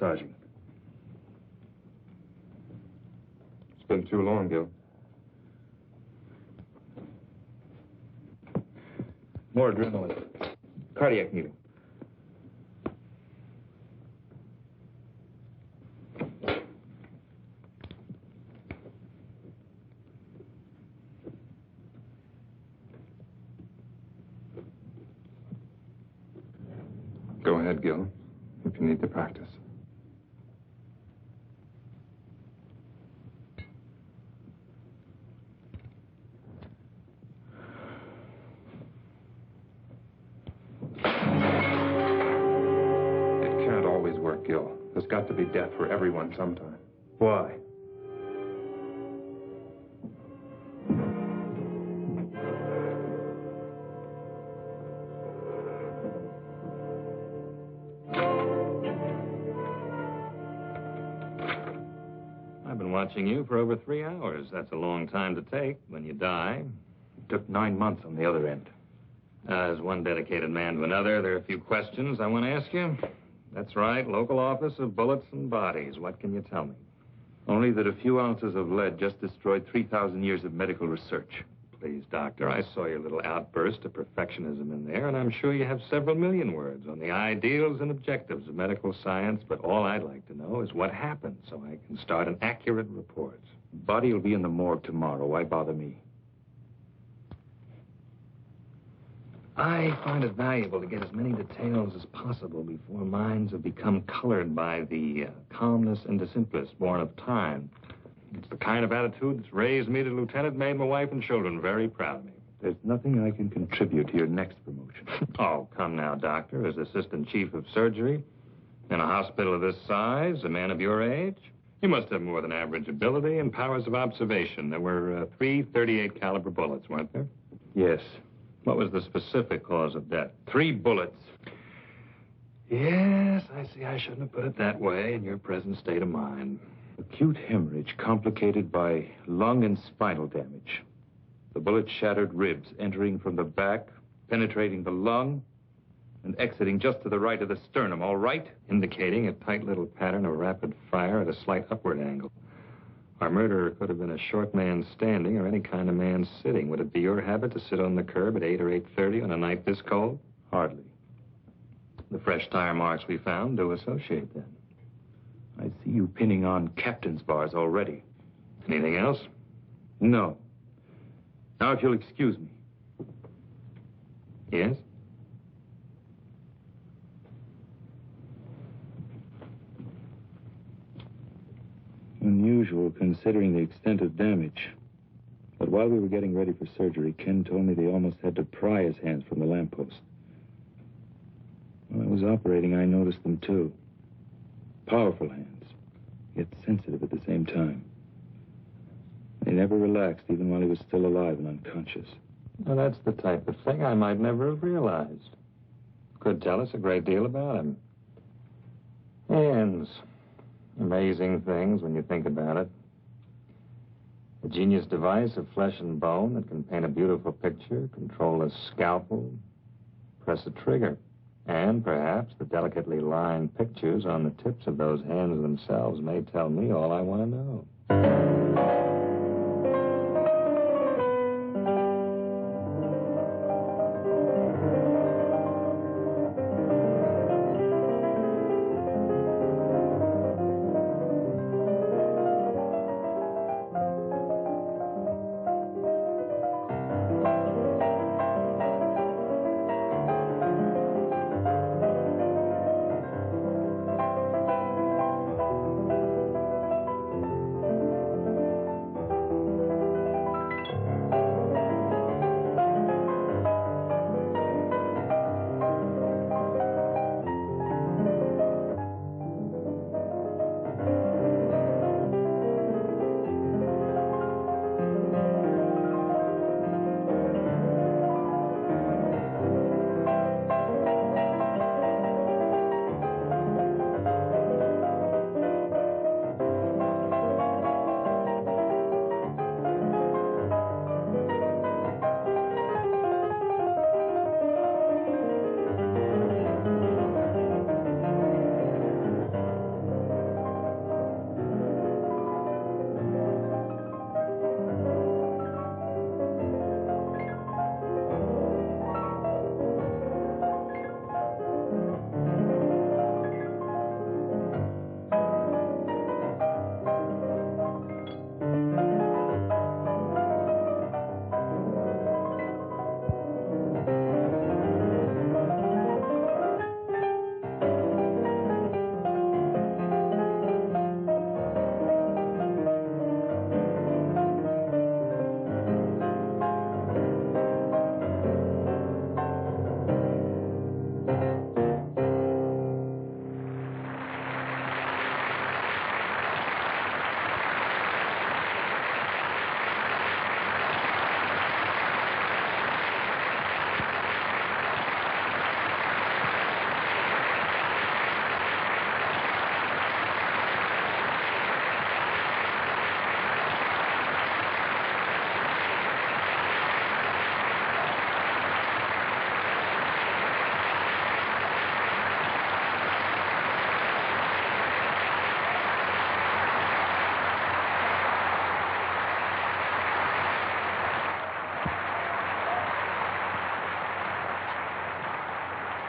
massaging. It's been too long, Gil. More adrenaline. Cardiac needle. Go ahead, Gil, if you need to practice. It can't always work, Gil. There's got to be death for everyone sometime. Why? Watching you for over 3 hours. That's a long time to take when you die. It took 9 months on the other end. As one dedicated man to another, there are a few questions I want to ask you. That's right, local office of bullets and bodies. What can you tell me? Only that a few ounces of lead just destroyed 3,000 years of medical research. Please, Doctor, I saw your little outburst of perfectionism in there, and I'm sure you have several million words on the ideals and objectives of medical science, but all I'd like to know is what happened so I can start an accurate report. Body will be in the morgue tomorrow. Why bother me? I find it valuable to get as many details as possible before minds have become colored by the calmness and the simplest born of time. It's the kind of attitude that's raised me to lieutenant, made my wife and children very proud of me. There's nothing I can contribute to your next promotion. Oh, come now, Doctor. As assistant chief of surgery in a hospital of this size, a man of your age, you must have more than average ability and powers of observation. There were 3 .38 caliber bullets, weren't there? Yes. What was the specific cause of death? 3 bullets. Yes, I see. I shouldn't have put it that way in your present state of mind. Acute hemorrhage complicated by lung and spinal damage. The bullet shattered ribs, entering from the back, penetrating the lung, and exiting just to the right of the sternum, all right? Indicating a tight little pattern of rapid fire at a slight upward angle. Our murderer could have been a short man standing or any kind of man sitting. Would it be your habit to sit on the curb at 8 or 8:30 on a night this cold? Hardly. The fresh tire marks we found do associate then. I see you pinning on captain's bars already. Anything else? No. Now, if you'll excuse me. Yes? Unusual, considering the extent of damage. But while we were getting ready for surgery, Ken told me they almost had to pry his hands from the lamppost. While I was operating, I noticed them, too. Powerful hands, yet sensitive at the same time. They never relaxed, even while he was still alive and unconscious. Well, that's the type of thing I might never have realized. Could tell us a great deal about him. Hands. Amazing things when you think about it. A genius device of flesh and bone that can paint a beautiful picture, control a scalpel, press a trigger. And perhaps the delicately lined pictures on the tips of those hands themselves may tell me all I want to know.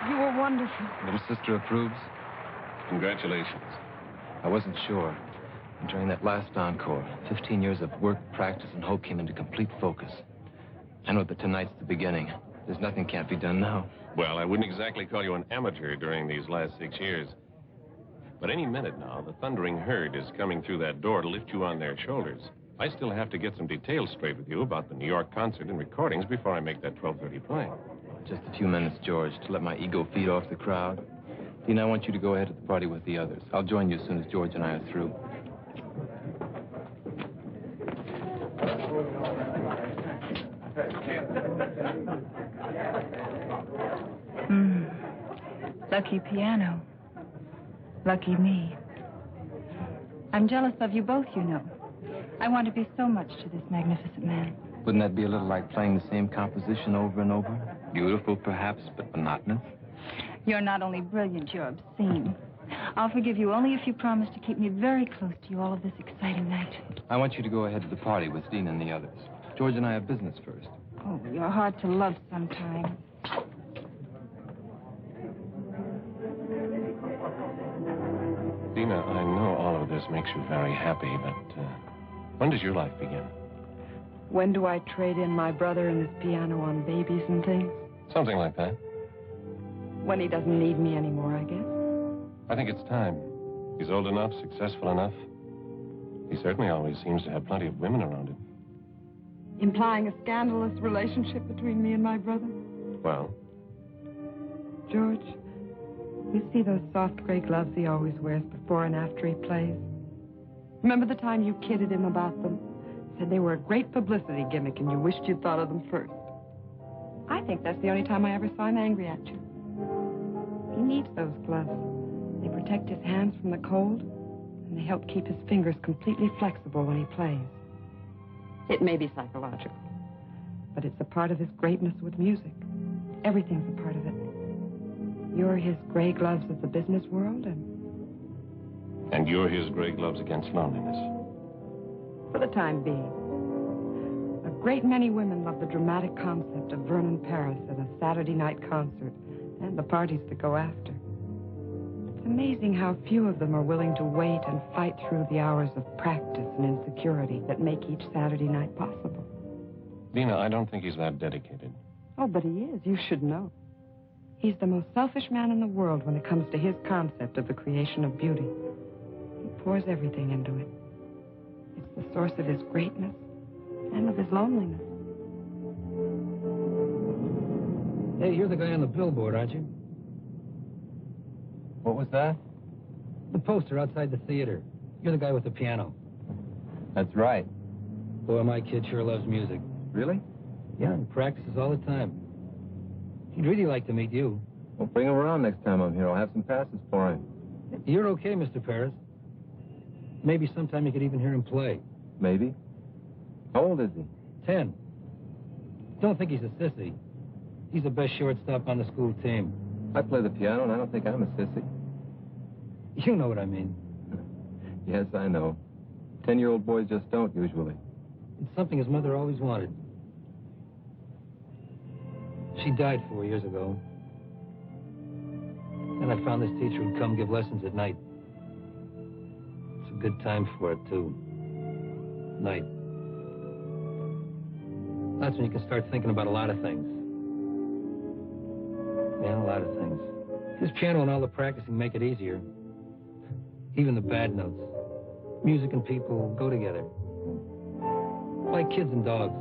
You were wonderful. Little sister approves? Congratulations. I wasn't sure. And during that last encore, 15 years of work, practice, and hope came into complete focus. I know that tonight's the beginning. There's nothing can't be done now. Well, I wouldn't exactly call you an amateur during these last 6 years. But any minute now, the thundering herd is coming through that door to lift you on their shoulders. I still have to get some details straight with you about the New York concert and recordings before I make that 12:30 play. Just a few minutes, George, to let my ego feed off the crowd. Dina, I want you to go ahead to the party with the others. I'll join you as soon as George and I are through. Lucky piano. Lucky me. I'm jealous of you both, you know. I want to be so much to this magnificent man. Wouldn't that be a little like playing the same composition over and over? Beautiful, perhaps, but monotonous? You're not only brilliant, you're obscene. I'll forgive you only if you promise to keep me very close to you all of this exciting night. I want you to go ahead to the party with Dina and the others. George and I have business first. Oh, you're hard to love sometimes. Dina, I know all of this makes you very happy, but when does your life begin? When do I trade in my brother and his piano on babies and things? Something like that. When he doesn't need me anymore, I guess. I think it's time. He's old enough, successful enough. He certainly always seems to have plenty of women around him. Implying a scandalous relationship between me and my brother? Well? George, you see those soft gray gloves he always wears before and after he plays? Remember the time you kidded him about them? Said they were a great publicity gimmick and you wished you'd thought of them first. I think that's the only time I ever saw him angry at you. He needs those gloves. They protect his hands from the cold, and they help keep his fingers completely flexible when he plays. It may be psychological, but it's a part of his greatness with music. Everything's a part of it. You're his gray gloves of the business world, And you're his gray gloves against loneliness. for the time being. A great many women love the dramatic concept of Vernon Paris at a Saturday night concert and the parties that go after. It's amazing how few of them are willing to wait and fight through the hours of practice and insecurity that make each Saturday night possible. Dina, I don't think he's that dedicated. Oh, but he is. You should know. He's the most selfish man in the world when it comes to his concept of the creation of beauty. He pours everything into it. It's the source of his greatness and of his loneliness. Hey, you're the guy on the billboard, aren't you? What was that? The poster outside the theater. You're the guy with the piano. That's right. Boy, my kid sure loves music. Really? Yeah, and practices all the time. He'd really like to meet you. Well, bring him around next time I'm here. I'll have some passes for him. You're okay, Mr. Paris. Maybe sometime you could even hear him play. Maybe. How old is he? 10. Don't think he's a sissy. He's the best shortstop on the school team. I play the piano, and I don't think I'm a sissy. You know what I mean. Yes, I know. 10-year-old boys just don't, usually. It's something his mother always wanted. She died 4 years ago. And I found this teacher who'd come give lessons at night. It's a good time for it, too. Night. That's when you can start thinking about a lot of things. Yeah, a lot of things. His piano and all the practicing make it easier. Even the bad notes. Music and people go together. Like kids and dogs.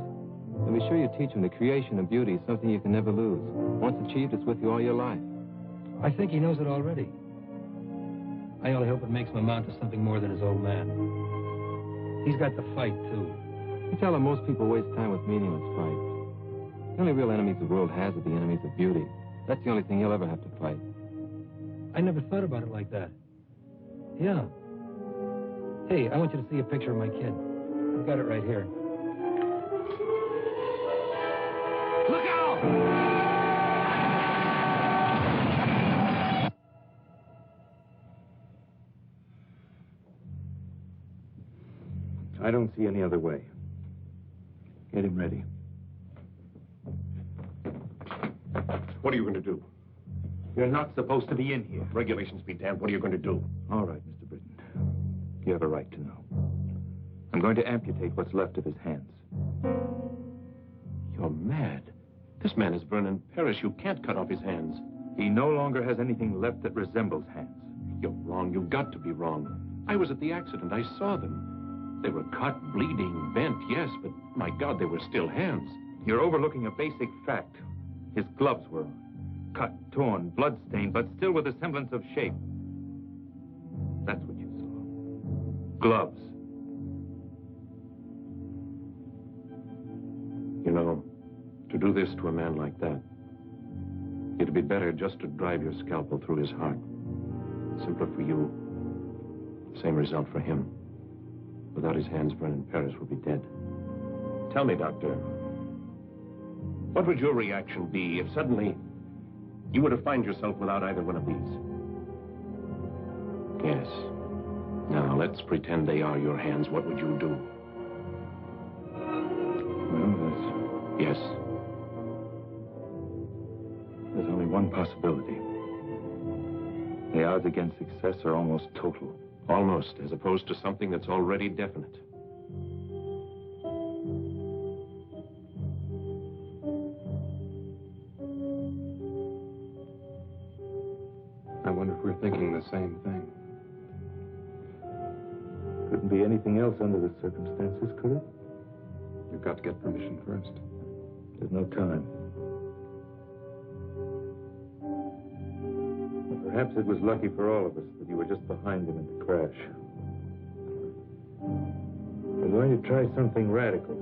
And be sure you teach him the creation of beauty is something you can never lose. Once achieved, it's with you all your life. I think he knows it already. I only hope it makes him amount to something more than his old man. He's got the fight, too. You tell him most people waste time with meaningless fights. The only real enemies the world has are the enemies of beauty. That's the only thing he'll ever have to fight. I never thought about it like that. Yeah. Hey, I want you to see a picture of my kid. I've got it right here. Look out! I don't see any other way. Get him ready. What are you going to do? You're not supposed to be in here. Regulations be damned. What are you going to do? All right, Mr. Britton. You have a right to know. I'm going to amputate what's left of his hands. You're mad. This man is Vernon Parrish. You can't cut off his hands. He no longer has anything left that resembles hands. You're wrong. You've got to be wrong. I was at the accident. I saw them. They were cut, bleeding, bent, yes, but my God, they were still hands. You're overlooking a basic fact. His gloves were on. Cut, torn, blood-stained, but still with a semblance of shape. That's what you saw. Gloves. You know, to do this to a man like that, it'd be better just to drive your scalpel through his heart. Simpler for you. Same result for him. Without his hands, Vernon Parrish will be dead. Tell me, Doctor, what would your reaction be if suddenly you were to find yourself without either one of these? Yes. Now, let's pretend they are your hands. What would you do? Well, Yes. there's only one possibility. The odds against success are almost total. Almost, as opposed to something that's already definite. I wonder if we're thinking the same thing. Couldn't be anything else under the circumstances, could it? You've got to get permission first. There's no time. Perhaps it was lucky for all of us that you were just behind him in the crash. I'm going to try something radical.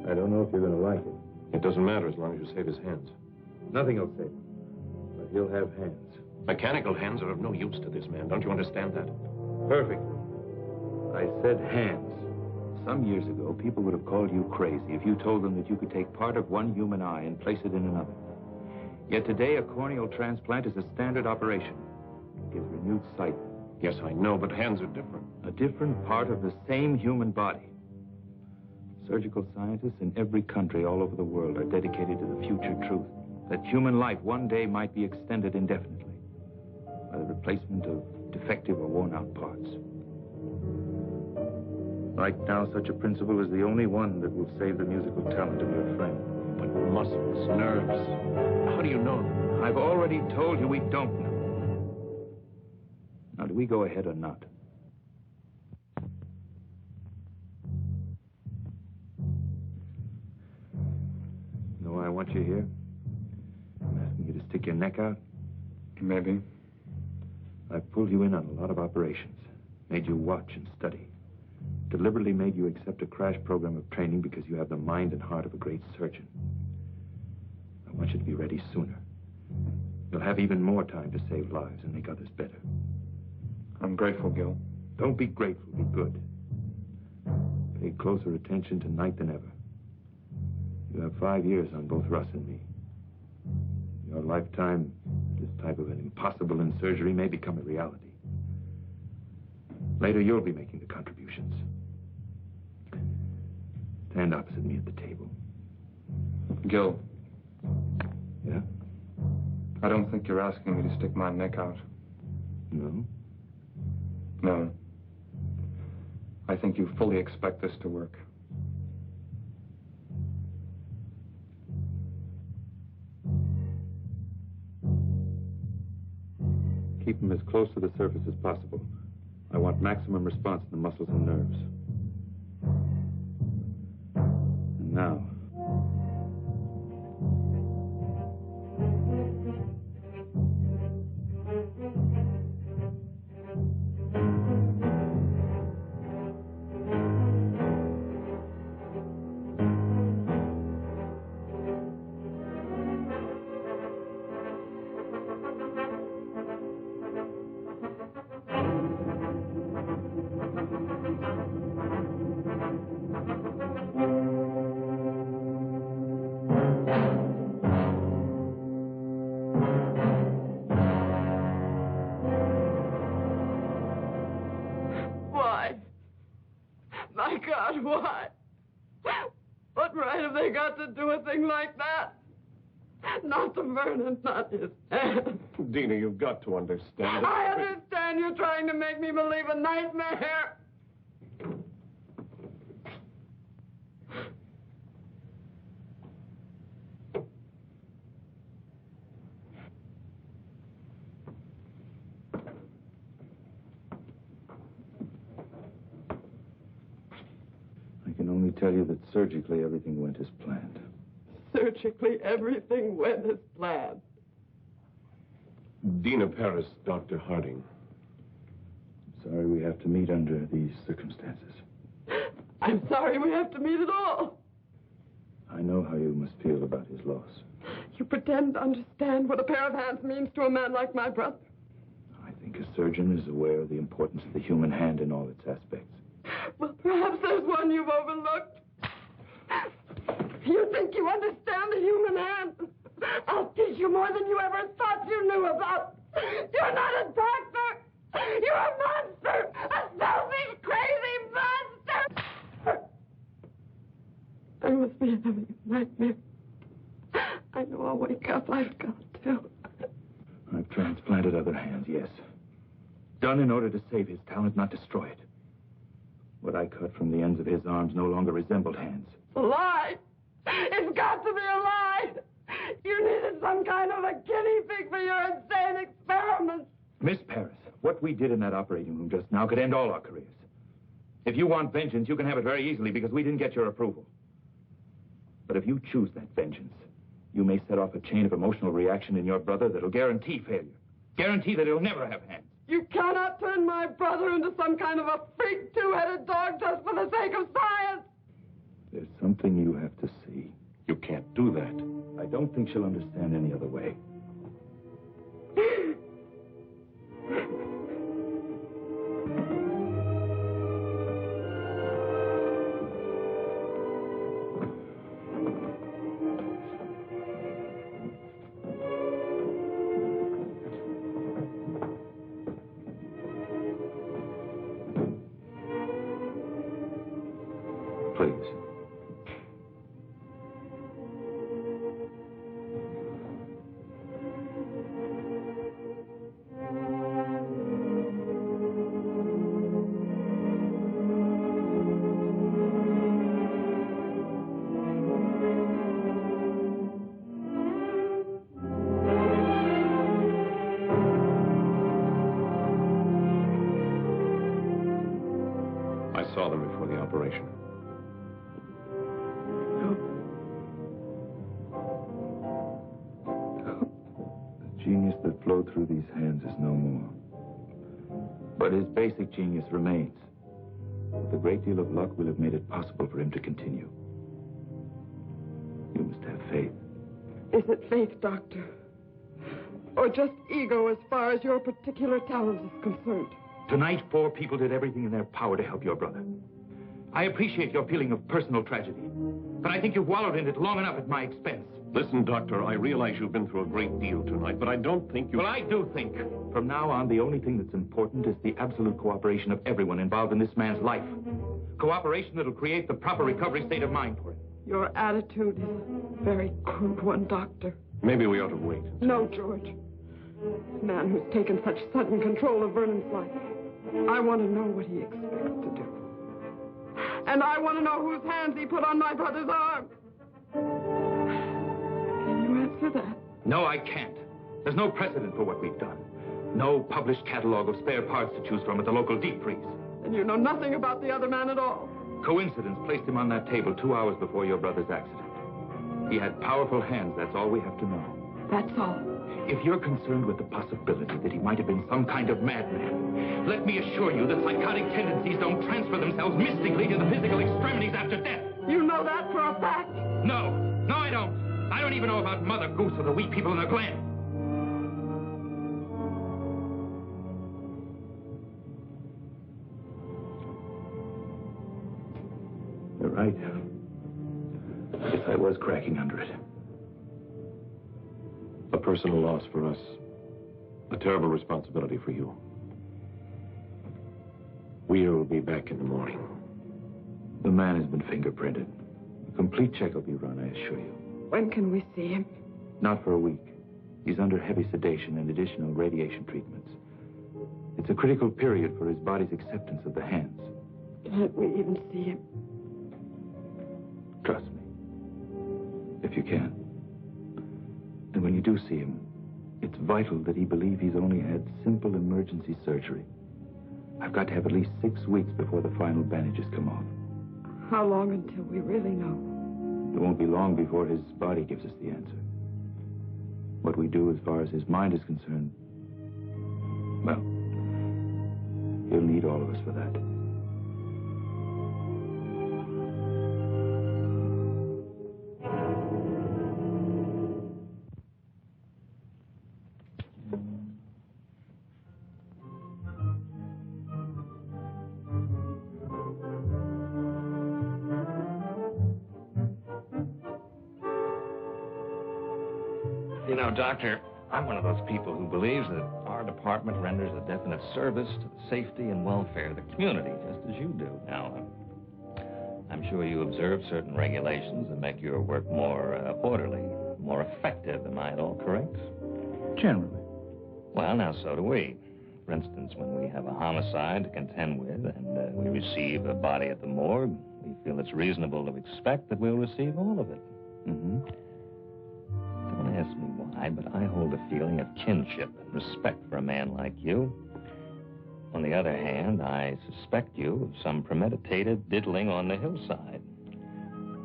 I don't know if you're going to like it. It doesn't matter as long as you save his hands. Nothing will save him, but he'll have hands. Mechanical hands are of no use to this man. Don't you understand that? Perfect. I said hands. Some years ago, people would have called you crazy if you told them that you could take part of one human eye and place it in another. Yet today, a corneal transplant is a standard operation. It gives renewed sight. Yes, I know, but hands are different. A different part of the same human body. Surgical scientists in every country all over the world are dedicated to the future truth that human life one day might be extended indefinitely by the replacement of defective or worn-out parts. Right now, such a principle is the only one that will save the musical talent of your friend. But muscles, nerves, how do you know? I've already told you we don't know. Now, do we go ahead or not? You know why I want you here? I'm asking you to stick your neck out. Maybe. I've pulled you in on a lot of operations, made you watch and study, deliberately made you accept a crash program of training because you have the mind and heart of a great surgeon. I want you to be ready sooner. You'll have even more time to save lives and make others better. I'm grateful, Gil. Don't be grateful, be good. Pay closer attention tonight than ever. You have 5 years on both Russ and me. In your lifetime, this type of an impossible in surgery may become a reality. Later, you'll be making the contributions. Stand opposite me at the table. Gil, Yeah? I don't think you're asking me to stick my neck out. No? No. I think you fully expect this to work. Keep them as close to the surface as possible. I want maximum response in the muscles and nerves. And now... Why? What right have they got to do a thing like that? Not to Vernon, not his hand. Dina, you've got to understand. I understand you're trying to make me believe a nightmare. I can only tell you that surgically everything went as planned. Surgically, everything went as planned. Dina Paris, Dr. Harding. Sorry we have to meet under these circumstances. I'm sorry we have to meet at all. I know how you must feel about his loss. You pretend to understand what a pair of hands means to a man like my brother. I think a surgeon is aware of the importance of the human hand in all its aspects. Well, perhaps there's one you've overlooked. You think you understand the human hand? I'll teach you more than you ever thought you knew about. You're not a doctor. You're a monster. A selfish, crazy monster. I must be having a nightmare. I know I'll wake up. I've got to. I've transplanted other hands, yes. Done in order to save his talent, not destroy it. What I cut from the ends of his arms no longer resembled hands. A lie. It's got to be a lie. You needed some kind of a guinea pig for your insane experiments. Miss Paris, what we did in that operating room just now could end all our careers. If you want vengeance, you can have it very easily because we didn't get your approval. But if you choose that vengeance, you may set off a chain of emotional reaction in your brother that'll guarantee failure. Guarantee that he'll never have hands. You cannot turn my brother into some kind of a freak two-headed dog just for the sake of science. There's something you have to see. You can't do that. I don't think she'll understand any other way. Saw them before the operation. The genius that flowed through these hands is no more. But his basic genius remains. With a great deal of luck, we'll have made it possible for him to continue. You must have faith. Is it faith, Doctor? Or just ego as far as your particular talent is concerned? Tonight, 4 people did everything in their power to help your brother. I appreciate your feeling of personal tragedy, but I think you've wallowed in it long enough at my expense. Listen, Doctor, I realize you've been through a great deal tonight, but I don't think you... Well, I do think. From now on, the only thing that's important is the absolute cooperation of everyone involved in this man's life. Cooperation that'll create the proper recovery state of mind for him. Your attitude is a very crude one, Doctor. Maybe we ought to wait. No, George. This man who's taken such sudden control of Vernon's life, I want to know what he expects to do. And I want to know whose hands he put on my brother's arm. Can you answer that? No, I can't. There's no precedent for what we've done. No published catalog of spare parts to choose from at the local deep freeze. And you know nothing about the other man at all. Coincidence placed him on that table 2 hours before your brother's accident. He had powerful hands, that's all we have to know. That's all. If you're concerned with the possibility that he might have been some kind of madman, let me assure you that psychotic tendencies don't transfer themselves mystically to the physical extremities after death. You know that for a fact? No. No, I don't. I don't even know about Mother Goose or the wee people in the Glen. You're right. Yes, I was cracking under it. A personal loss for us. A terrible responsibility for you. We'll be back in the morning. The man has been fingerprinted. A complete check will be run, I assure you. When can we see him? Not for a week. He's under heavy sedation and additional radiation treatments. It's a critical period for his body's acceptance of the hands. Can't we even see him? Trust me. If you can. And when you do see him, it's vital that he believe he's only had simple emergency surgery. I've got to have at least 6 weeks before the final bandages come off. How long until we really know? It won't be long before his body gives us the answer. What we do as far as his mind is concerned, well, he'll need all of us for that. You know, Doctor, I'm one of those people who believes that our department renders a definite service to the safety and welfare of the community, just as you do. Now, I'm sure you observe certain regulations that make your work more orderly, more effective. Am I at all correct? Generally. Well, now, so do we. For instance, when we have a homicide to contend with and we receive a body at the morgue, we feel it's reasonable to expect that we'll receive all of it. Mm-hmm. Don't ask me why, but I hold a feeling of kinship and respect for a man like you. On the other hand, I suspect you of some premeditated diddling on the hillside.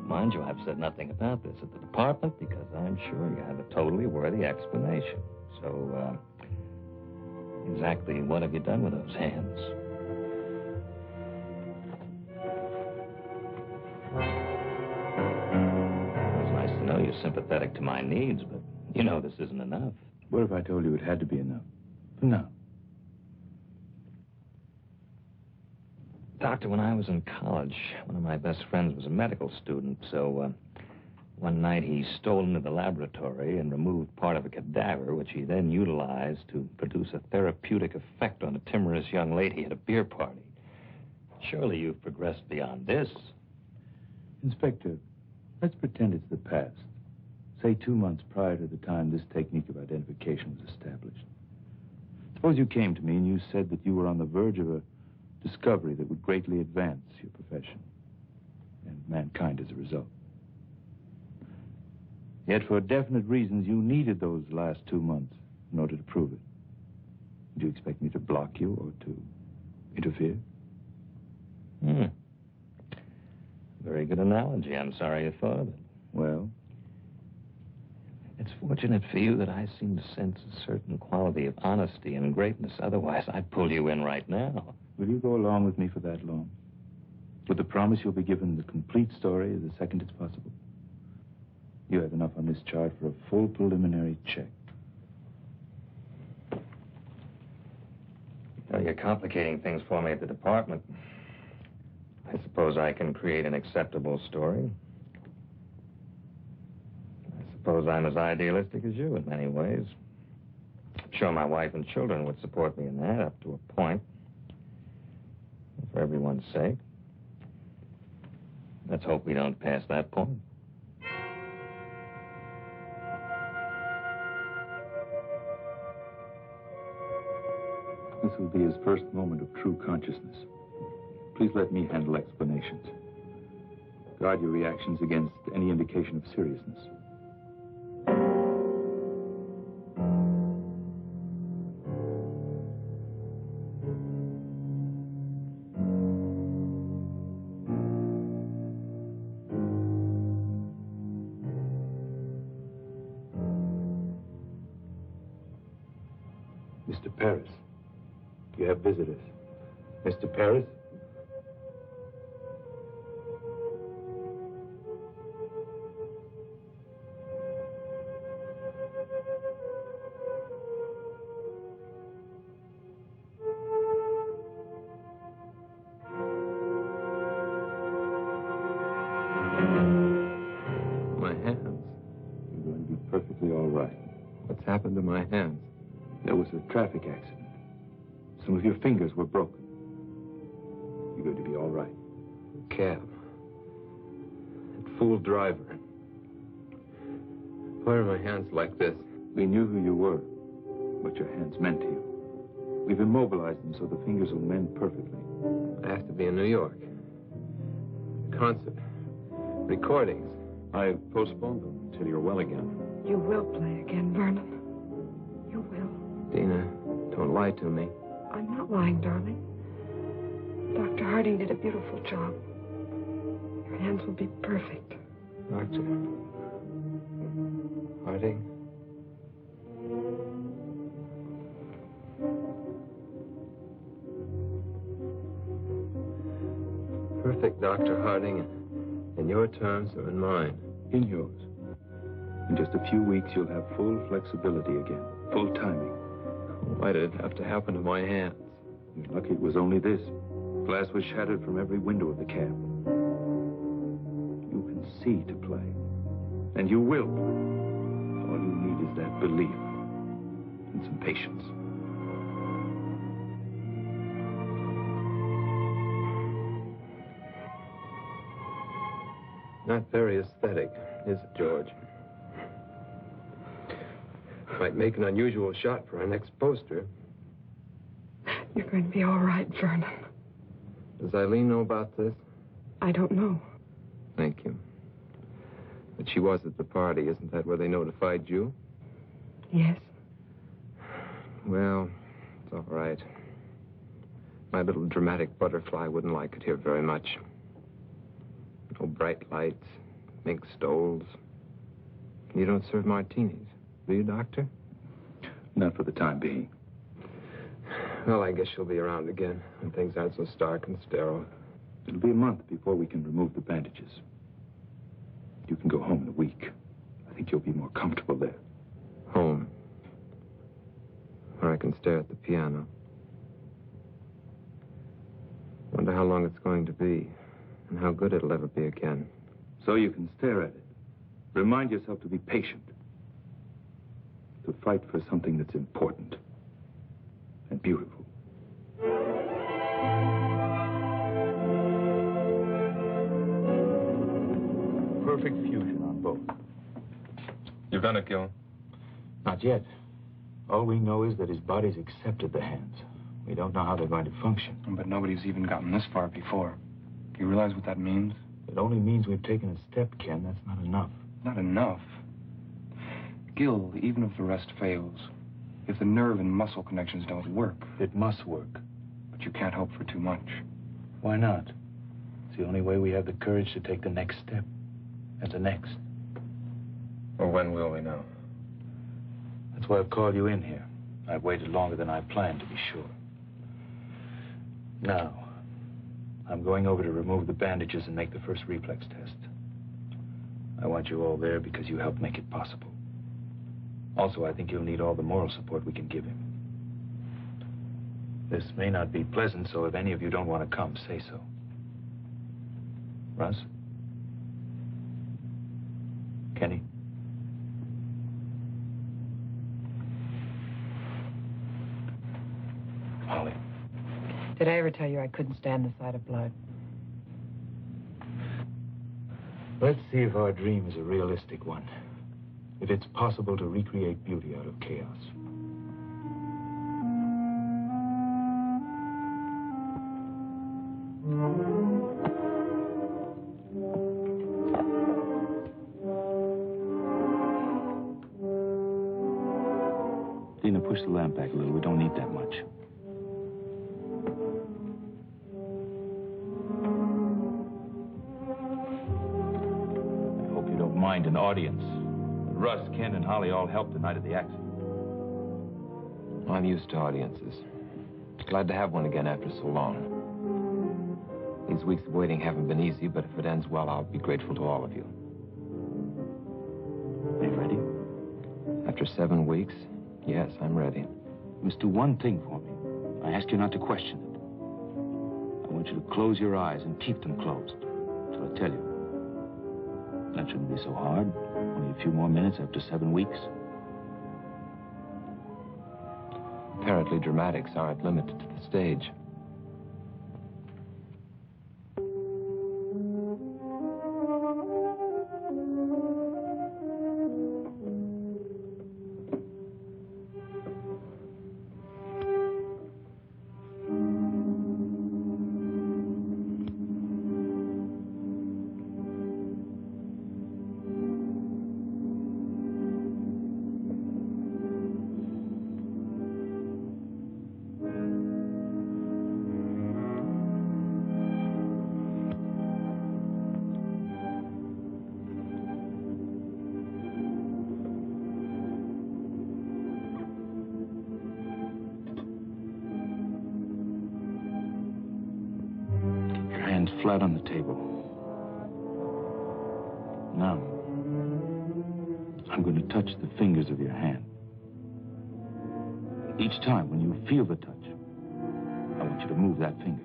Mind you, I've said nothing about this at the department because I'm sure you have a totally worthy explanation. So, exactly what have you done with those hands? It's nice to know you're sympathetic to my needs, but you know this isn't enough. What if I told you it had to be enough? For now. Doctor, when I was in college, one of my best friends was a medical student, so one night he stole into the laboratory and removed part of a cadaver, which he then utilized to produce a therapeutic effect on a timorous young lady at a beer party. Surely you've progressed beyond this. Inspector, let's pretend it's the past. Say 2 months prior to the time this technique of identification was established. Suppose you came to me and you said that you were on the verge of a discovery that would greatly advance your profession and mankind as a result. Yet for definite reasons, you needed those last 2 months in order to prove it. Would you expect me to block you or to interfere? Very good analogy. I'm sorry you thought of it. Well? It's fortunate for you that I seem to sense a certain quality of honesty and greatness. Otherwise, I'd pull you in right now. Will you go along with me for that long? With the promise you'll be given the complete story the second it's possible? You have enough on this chart for a full preliminary check. Well, you're complicating things for me at the department. I suppose I can create an acceptable story. I suppose I'm as idealistic as you in many ways. I'm sure my wife and children would support me in that up to a point. For everyone's sake. Let's hope we don't pass that point. This will be his first moment of true consciousness. Please let me handle explanations. Guard your reactions against any indication of seriousness. Mr. Paris, you have visitors. Mr. Paris? My hands. You're going to be perfectly all right. What's happened to my hands? There was a traffic accident. Some of your fingers were broken. You're going to be all right. Cab. That fool driver. Why are my hands like this? We knew who you were, what your hands meant to you. We've immobilized them so the fingers will mend perfectly. I have to be in New York. Concert. Recordings. I've postponed them until you're well again. You will play again, Vernon. You will. Dina, don't lie to me. I'm not lying, darling. Dr. Harding did a beautiful job. Your hands will be perfect. Doctor Harding? Perfect, Dr. Harding. And your terms are in mine. In yours. In just a few weeks, you'll have full flexibility again. Full timing. Why did it have to happen to my hands? You're lucky it was only this. Glass was shattered from every window of the cab. You can see to play. And you will. All you need is that belief. And some patience. Not very aesthetic, is it, George? Might make an unusual shot for our next poster. You're going to be all right, Vernon. Does Eileen know about this? I don't know. Thank you. But she was at the party. Isn't that where they notified you? Yes. Well, it's all right. My little dramatic butterfly wouldn't like it here very much. No bright lights, mink stoles. You don't serve martinis, do you, Doctor? Not for the time being. Well, I guess she'll be around again when things aren't so stark and sterile. It'll be a month before we can remove the bandages. You can go home in a week. I think you'll be more comfortable there. Home. Where I can stare at the piano. Wonder how long it's going to be. And how good it'll ever be again. So you can stare at it. Remind yourself to be patient. To fight for something that's important. And beautiful. Perfect fusion on both. You've done it, Gil. Not yet. All we know is that his body's accepted the hands. We don't know how they're going to function. But nobody's even gotten this far before. Do you realize what that means? It only means we've taken a step, Ken. That's not enough. Not enough. Gil, even if the rest fails, if the nerve and muscle connections don't work... It must work. But you can't hope for too much. Why not? It's the only way we have the courage to take the next step. And the next. Well, when will we know? That's why I've called you in here. I've waited longer than I planned, to be sure. Now, I'm going over to remove the bandages and make the first reflex test. I want you all there because you helped make it possible. Also, I think you'll need all the moral support we can give him. This may not be pleasant, so if any of you don't want to come, say so. Russ? Kenny? Holly? Did I ever tell you I couldn't stand the sight of blood? Let's see if our dream is a realistic one. If it's possible to recreate beauty out of chaos. Dina, push the lamp back a little. We don't need that much. Mind an audience. Russ, Ken, and Holly all helped the night of the accident. I'm used to audiences. Glad to have one again after so long. These weeks of waiting haven't been easy, but if it ends well, I'll be grateful to all of you. Are you ready? After 7 weeks, yes, I'm ready. You must do one thing for me. I ask you not to question it. I want you to close your eyes and keep them closed till I tell you. That shouldn't be so hard. Only a few more minutes after 7 weeks. Apparently, dramatics aren't limited to the stage. flat on the table. Now, I'm going to touch the fingers of your hand. Each time when you feel the touch, I want you to move that finger.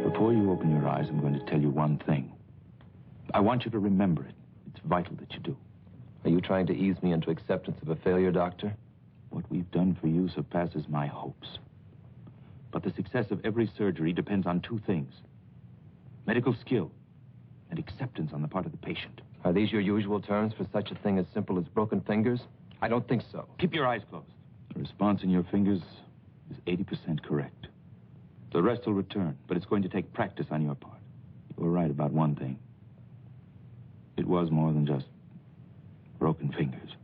Before you open your eyes, I'm going to tell you one thing. I want you to remember it. It's vital that you do. Are you trying to ease me into acceptance of a failure, Doctor? What we've done for you surpasses my hopes. But the success of every surgery depends on two things: medical skill and acceptance on the part of the patient. Are these your usual terms for such a thing as simple as broken fingers? I don't think so. Keep your eyes closed. The response in your fingers is 80% correct. The rest will return, but it's going to take practice on your part. You were right about one thing. It was more than just broken fingers.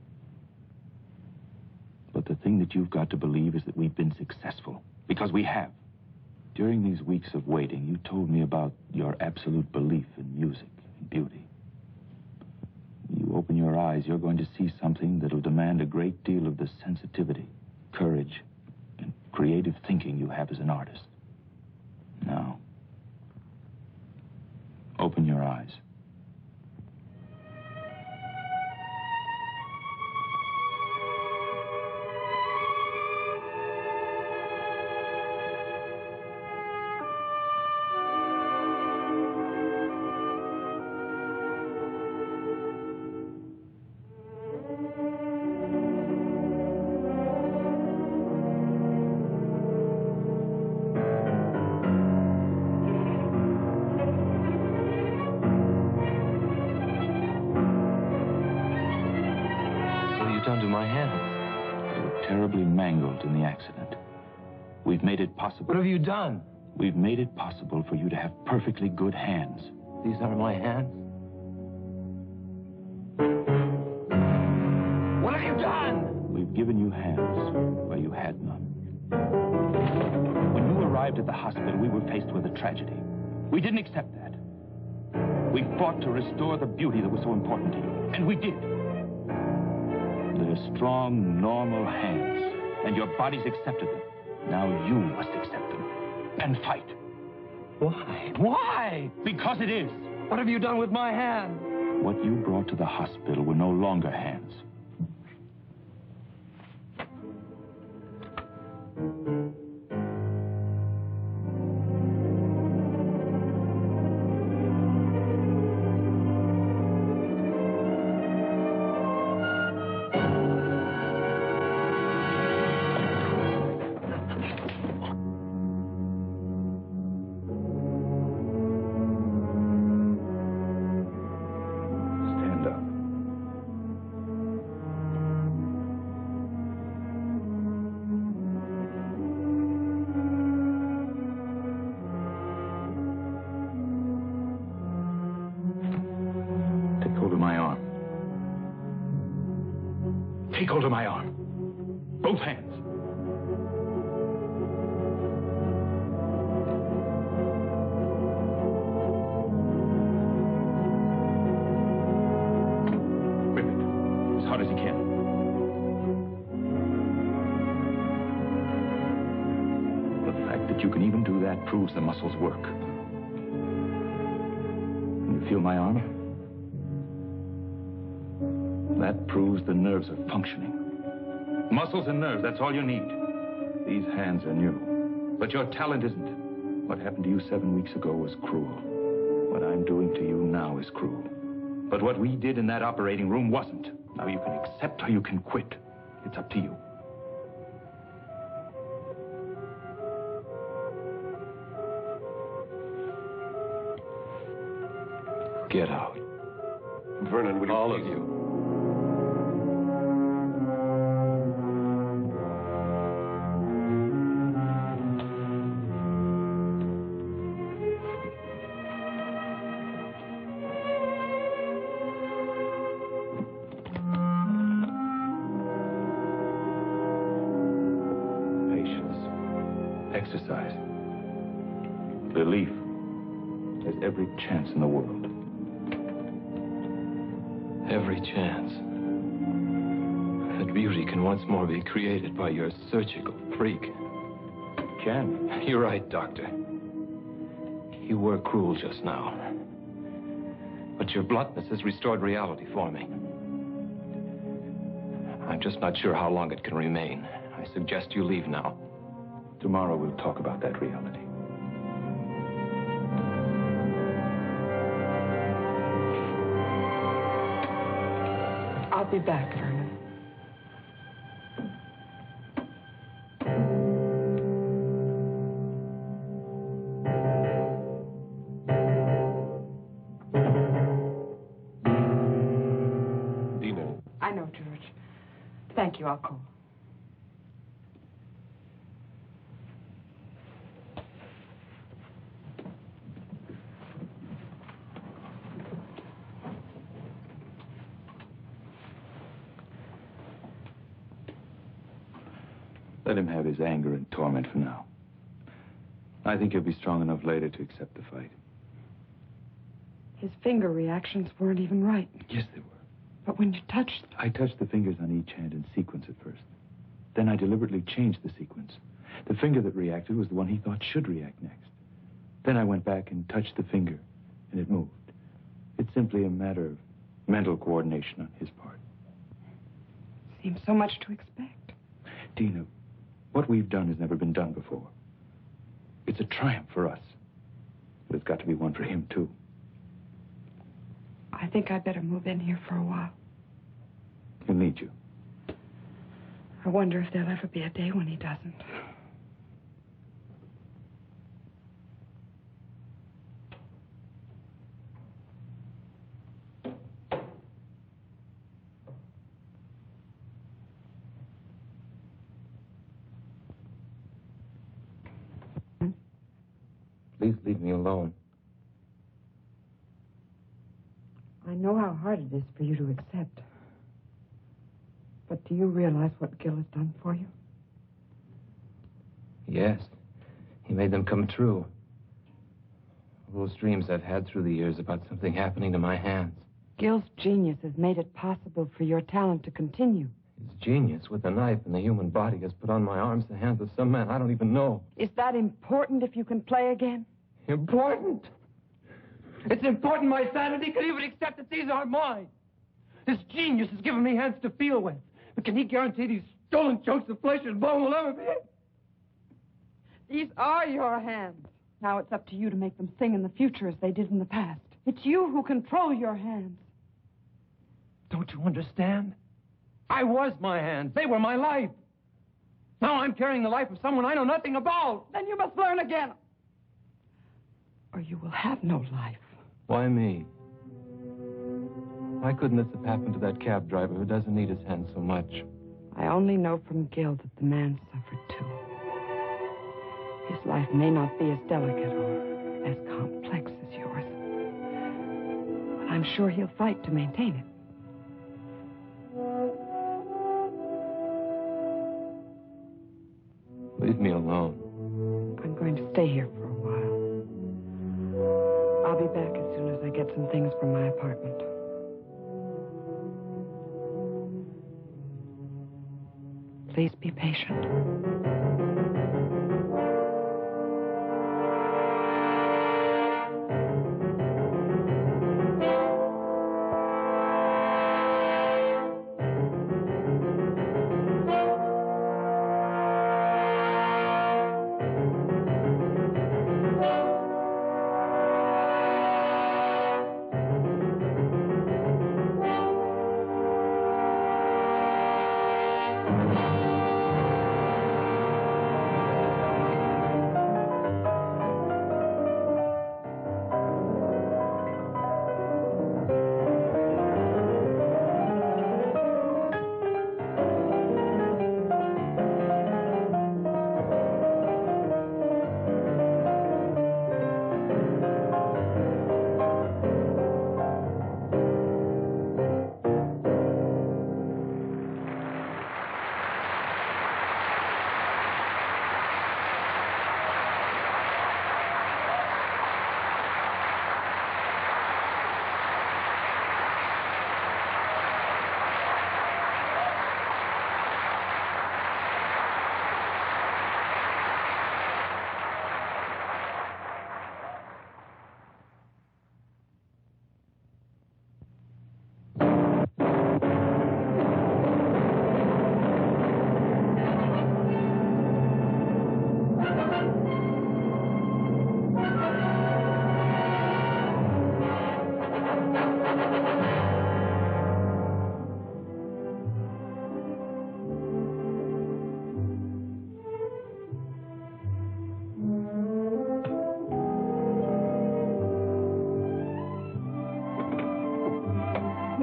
But the thing that you've got to believe is that we've been successful. Because we have. During these weeks of waiting, you told me about your absolute belief in music and beauty. When you open your eyes, you're going to see something that'll demand a great deal of the sensitivity, courage, and creative thinking you have as an artist. Now, open your eyes. In the accident. We've made it possible. What have you done? We've made it possible for you to have perfectly good hands. These aren't my hands. What have you done? We've given you hands where you had none. When you arrived at the hospital, we were faced with a tragedy. We didn't accept that. We fought to restore the beauty that was so important to you. And we did. They're strong, normal hands. And your bodies accepted them. Now you must accept them. And fight. Why? Why? Because it is. What have you done with my hand? What you brought to the hospital were no longer hands. Take hold of my arm. Both hands. Grip it as hard as you can. That proves the muscles work. You feel my arm? That proves the nerves are functioning. Muscles and nerves, that's all you need. These hands are new. But your talent isn't. What happened to you 7 weeks ago was cruel. What I'm doing to you now is cruel. But what we did in that operating room wasn't. Now you can accept or you can quit. It's up to you. Get out. Vernon, will you All please? of you. Exercise. Belief. There's every chance in the world. Every chance. That beauty can once more be created by your surgical freak. Can. You're right, Doctor. You were cruel just now. But your bluntness has restored reality for me. I'm just not sure how long it can remain. I suggest you leave now. Tomorrow we'll talk about that reality. I'll be back, Vernon. Dina. I know, George. Thank you, I'll call. Let him have his anger and torment for now. I think he'll be strong enough later to accept the fight. His finger reactions weren't even right. Yes, they were. But when you touched... I touched the fingers on each hand in sequence at first. Then I deliberately changed the sequence. The finger that reacted was the one he thought should react next. Then I went back and touched the finger, and it moved. It's simply a matter of mental coordination on his part. Seems so much to expect. Dina, what we've done has never been done before. It's a triumph for us. But it's got to be one for him, too. I think I'd better move in here for a while. He'll need you. I wonder if there'll ever be a day when he doesn't. Please leave me alone. I know how hard it is for you to accept. But do you realize what Gil has done for you? Yes. He made them come true. Those dreams I've had through the years about something happening to my hands. Gil's genius has made it possible for your talent to continue. His genius with a knife in the human body has put on my arms the hands of some man I don't even know. Is that important if you can play again? Important? It's important my sanity could even accept that these aren't mine. His genius has given me hands to feel with. But can he guarantee these stolen chunks of flesh and bone will ever be? These are your hands. Now it's up to you to make them sing in the future as they did in the past. It's you who control your hands. Don't you understand? I was my hands. They were my life. Now I'm carrying the life of someone I know nothing about. Then you must learn again. Or you will have no life. Why me? Why couldn't this have happened to that cab driver who doesn't need his hands so much? I only know from Gil that the man suffered too. His life may not be as delicate or as complex as yours. But I'm sure he'll fight to maintain it. Leave me alone. I'm going to stay here for a while. I'll be back as soon as I get some things from my apartment. Please be patient.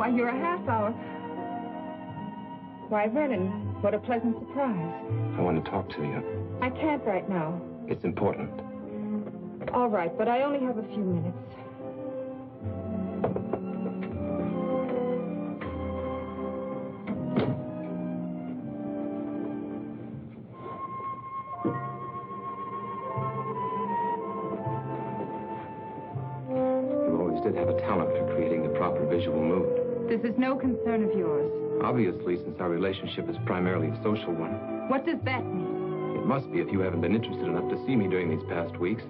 Why, you're a half hour. Why, Vernon, what a pleasant surprise. I want to talk to you. I can't right now. It's important. All right, but I only have a few minutes. You always did have a talent for creating the proper visual mood. This is no concern of yours. Obviously, since our relationship is primarily a social one. What does that mean? It must be if you haven't been interested enough to see me during these past weeks.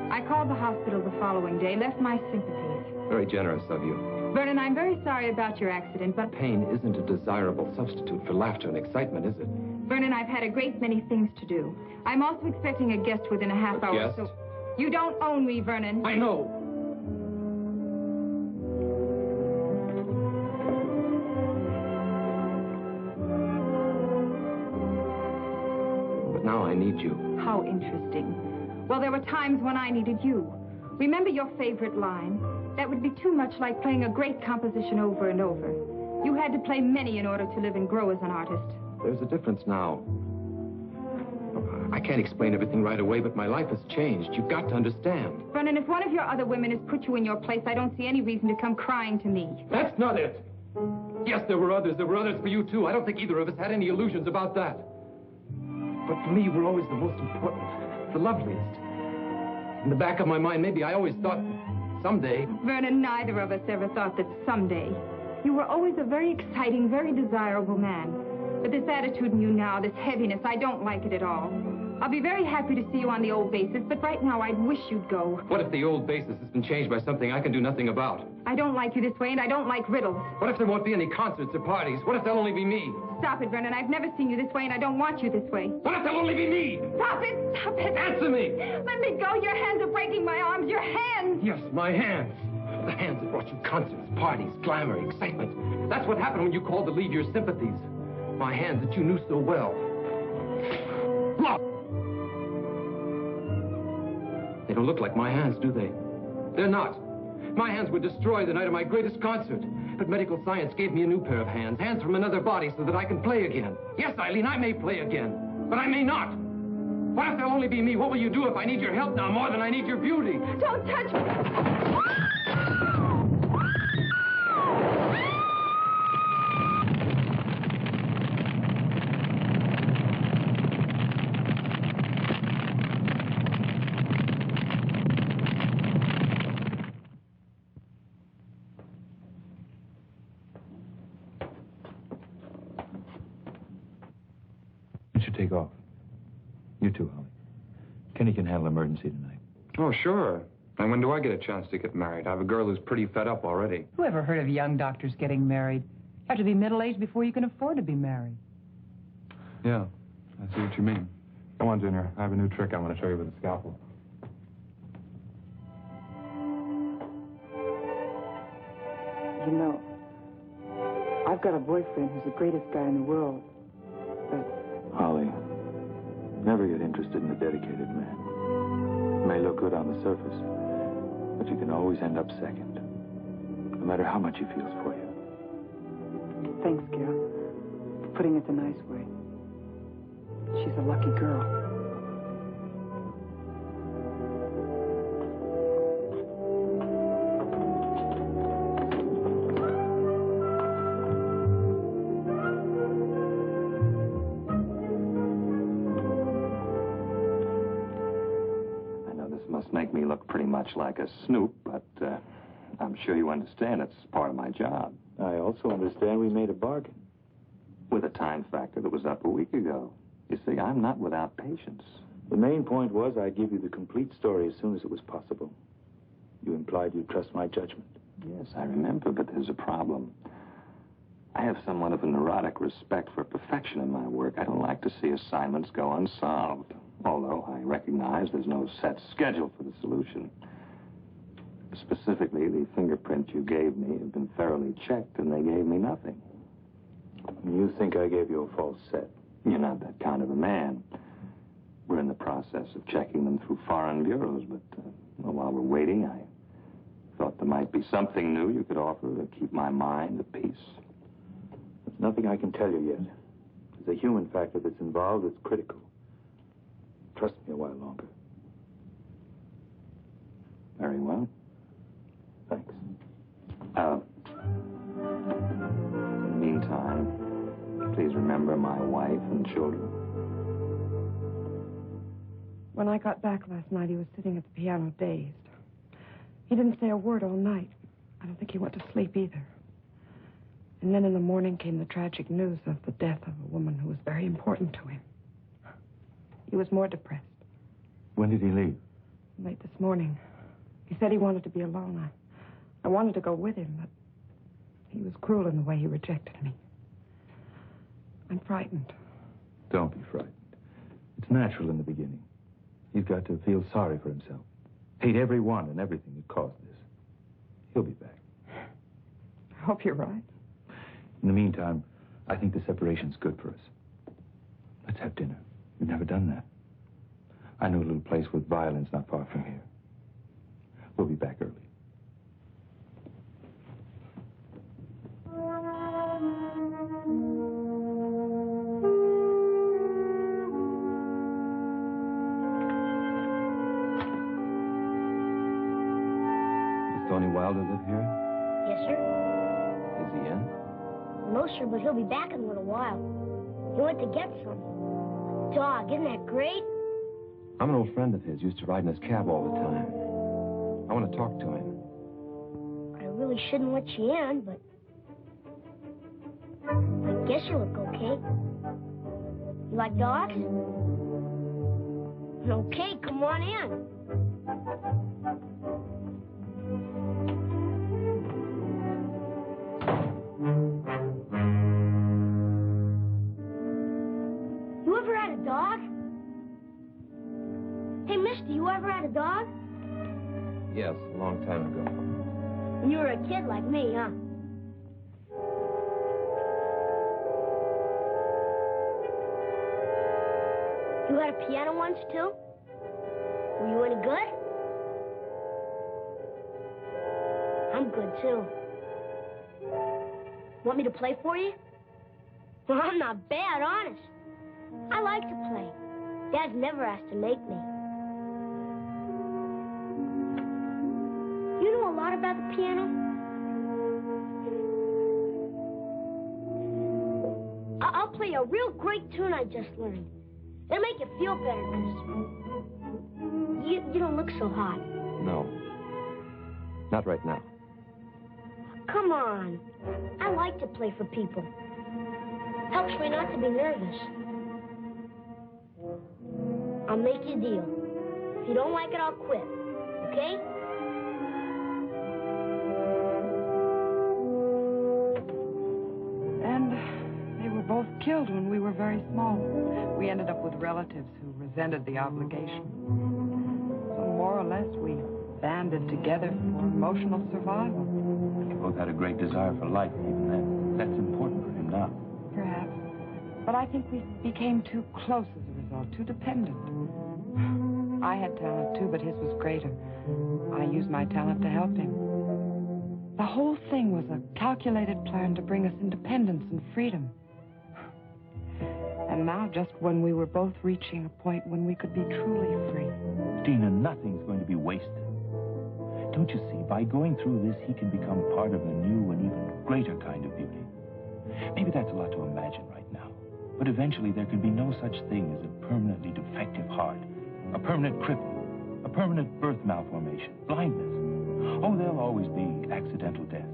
I called the hospital the following day, left my sympathies. Very generous of you. Vernon, I'm very sorry about your accident, but... Pain isn't a desirable substitute for laughter and excitement, is it? Vernon, I've had a great many things to do. I'm also expecting a guest within a half hour. Guest? So... You don't own me, Vernon. I know. But now I need you. How interesting. Well, there were times when I needed you. Remember your favorite line? That would be too much like playing a great composition over and over. You had to play many in order to live and grow as an artist. There's a difference now. I can't explain everything right away, but my life has changed. You've got to understand. Vernon, if one of your other women has put you in your place, I don't see any reason to come crying to me. That's not it. Yes, there were others. There were others for you, too. I don't think either of us had any illusions about that. But for me, you were always the most important, the loveliest. In the back of my mind, maybe I always thought someday... Vernon, neither of us ever thought that someday. You were always a very exciting, very desirable man. But this attitude in you now, this heaviness, I don't like it at all. I'll be very happy to see you on the old basis, but right now I'd wish you'd go. What if the old basis has been changed by something I can do nothing about? I don't like you this way, and I don't like riddles. What if there won't be any concerts or parties? What if there'll only be me? Stop it, Vernon. I've never seen you this way, and I don't want you this way. What if there'll only be me? Stop it! Stop it! Answer me! Let me go! Your hands are breaking my arms! Your hands! Yes, my hands. The hands that brought you concerts, parties, glamour, excitement. That's what happened when you called to leave your sympathies. My hands that you knew so well. Look! They don't look like my hands, do they? They're not. My hands were destroyed the night of my greatest concert. But medical science gave me a new pair of hands. Hands from another body so that I can play again. Yes, Eileen, I may play again. But I may not. What if there'll only be me? What will you do if I need your help now more than I need your beauty? Don't touch me! Take off. You too, Holly. Kenny can handle emergency tonight. Oh, sure. And when do I get a chance to get married? I have a girl who's pretty fed up already. Who ever heard of young doctors getting married? You have to be middle-aged before you can afford to be married. Yeah, I see what you mean. Come on, Junior. I have a new trick I want to show you with a scalpel. You know, I've got a boyfriend who's the greatest guy in the world. But Holly, never get interested in a dedicated man. It may look good on the surface, but you can always end up second, no matter how much he feels for you. thanks, Gil, for putting it the nice way. She's a lucky girl. Make me look pretty much like a snoop, but I'm sure you understand it's part of my job. I also understand we made a bargain. With a time factor that was up a week ago. You see, I'm not without patience. The main point was I'd give you the complete story as soon as it was possible. You implied you'd trust my judgment. Yes, I remember, but there's a problem. I have somewhat of a neurotic respect for perfection in my work. I don't like to see assignments go unsolved. Although I recognize there's no set schedule for the solution. Specifically, the fingerprints you gave me have been thoroughly checked, and they gave me nothing. You think I gave you a false set? You're not that kind of a man. We're in the process of checking them through foreign bureaus, but while we're waiting, I thought there might be something new you could offer to keep my mind at peace. There's nothing I can tell you yet. There's a human factor that's involved that's critical. Trust me a while longer. Very well. Thanks. In the meantime, please remember my wife and children. When I got back last night, he was sitting at the piano dazed. He didn't say a word all night. I don't think he went to sleep either. And then in the morning came the tragic news of the death of a woman who was very important to him. He was more depressed. When did he leave? Late this morning. He said he wanted to be alone. I wanted to go with him, but he was cruel in the way he rejected me. I'm frightened. Don't be frightened. It's natural in the beginning. He's got to feel sorry for himself. Hate everyone and everything that caused this. He'll be back. I hope you're right. In the meantime, I think the separation's good for us. Let's have dinner. We've never done that. I know a little place with violins not far from here. We'll be back early. Does Tony Wilder live here? Yes, sir. Is he in? No, sir, but he'll be back in a little while. He went to get some. Dog, isn't that great? I'm an old friend of his. Used to ride in his cab all the time. I want to talk to him. I really shouldn't let you in, but I guess you look okay. You like dogs? Okay, come on in. You ever had a dog? Hey, mister, you ever had a dog? Yes, a long time ago. When you were a kid like me, huh? You had a piano once, too? Were you any good? I'm good, too. Want me to play for you? Well, I'm not bad, honest. I like to play. Dad's never asked to make me. You know a lot about the piano? I'll play a real great tune I just learned. It'll make you feel better, because you don't look so hot. No. Not right now. Come on. I like to play for people. Helps me not to be nervous. I'll make you a deal. If you don't like it, I'll quit. Okay? And they were both killed when we were very small. We ended up with relatives who resented the obligation. So more or less, we banded together for emotional survival. You both had a great desire for life even then. That's important for him now. Perhaps. But I think we became too close as a result, too dependent. I had talent, too, but his was greater. I used my talent to help him. The whole thing was a calculated plan to bring us independence and freedom. And now, just when we were both reaching a point when we could be truly free. Dina, nothing's going to be wasted. Don't you see, by going through this, he can become part of a new and even greater kind of beauty. Maybe that's a lot to imagine right now. But eventually there can be no such thing as a permanently defective heart, a permanent cripple, a permanent birth malformation, blindness. Oh, there'll always be accidental deaths.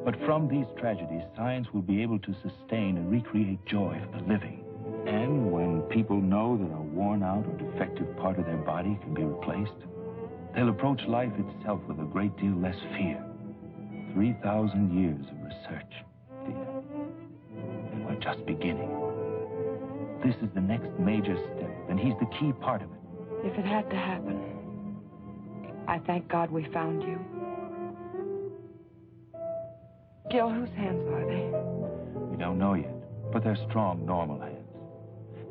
But from these tragedies, science will be able to sustain and recreate joy for the living. And when people know that a worn-out or defective part of their body can be replaced, they'll approach life itself with a great deal less fear. 3,000 years of research, Dina. And we're just beginning. This is the next major step, and he's the key part of it. If it had to happen, I thank God we found you. Gil, whose hands are they? We don't know yet, but they're strong, normal hands.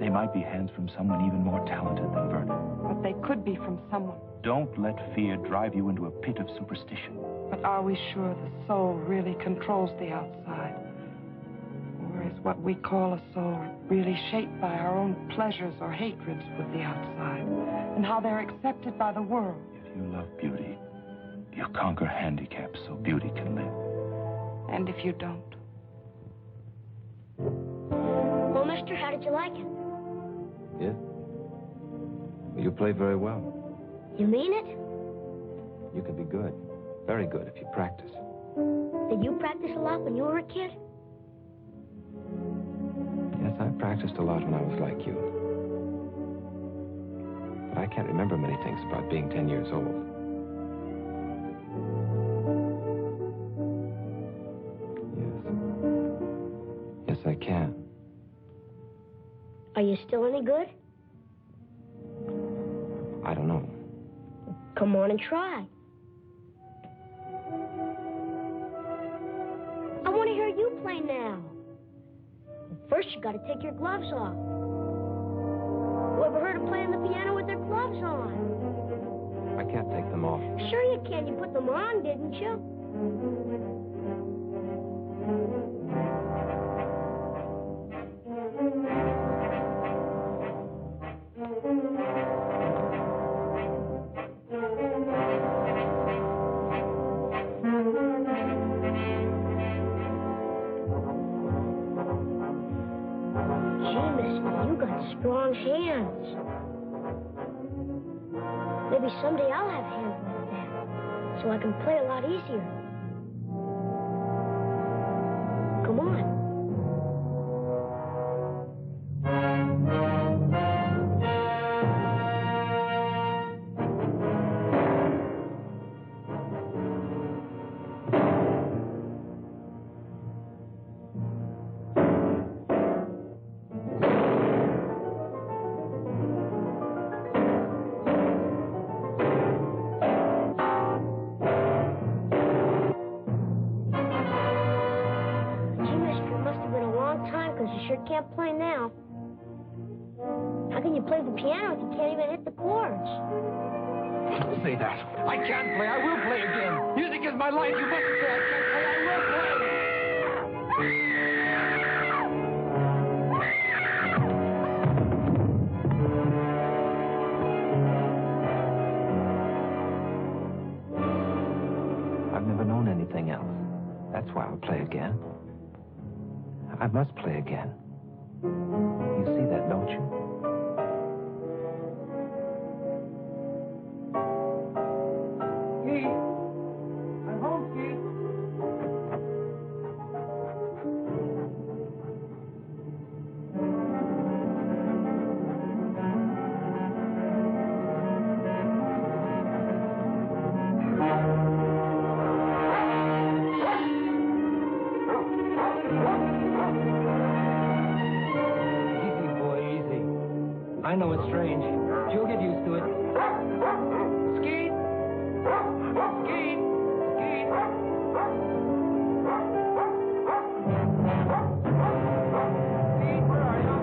They might be hands from someone even more talented than Vernon. But they could be from someone. Don't let fear drive you into a pit of superstition. But are we sure the soul really controls the outside? Or is what we call a soul really shaped by our own pleasures or hatreds with the outside? And how they're accepted by the world? If you love beauty, you conquer handicaps so beauty can live. And if you don't? Well, mister, how did you like it? Yeah? You play very well. You mean it? You can be good. Very good if you practice. Did you practice a lot when you were a kid? Yes, I practiced a lot when I was like you. But I can't remember many things about being 10 years old. Yes. Yes, I can. Are you still any good? I don't know. Come on and try. I want to hear you play now. First, you got to take your gloves off. Who ever heard of playing the piano with their gloves on? I can't take them off. Sure you can. You put them on, didn't you? Strong hands. Maybe someday I'll have hands like that, so I can play a lot easier. Come on. Can't play now. How can you play the piano if you can't even hit the chords? Don't say that. I can't play. I will play again. Music is my life. You mustn't say I can't play. I will play. I've never known anything else. That's why I'll play again. I must play again. You see that, don't you? Skeet! I'm home, Skeet! I know it's strange, but you'll get used to it. Skeet! Skeet! Skeet! Skeet, where are you?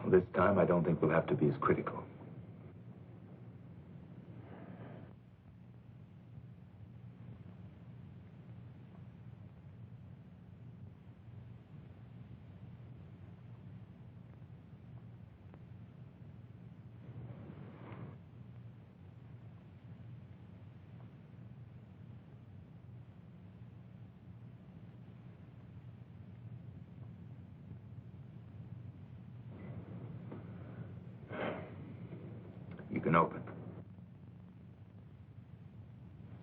This time, I don't think we'll have to be as critical. been open.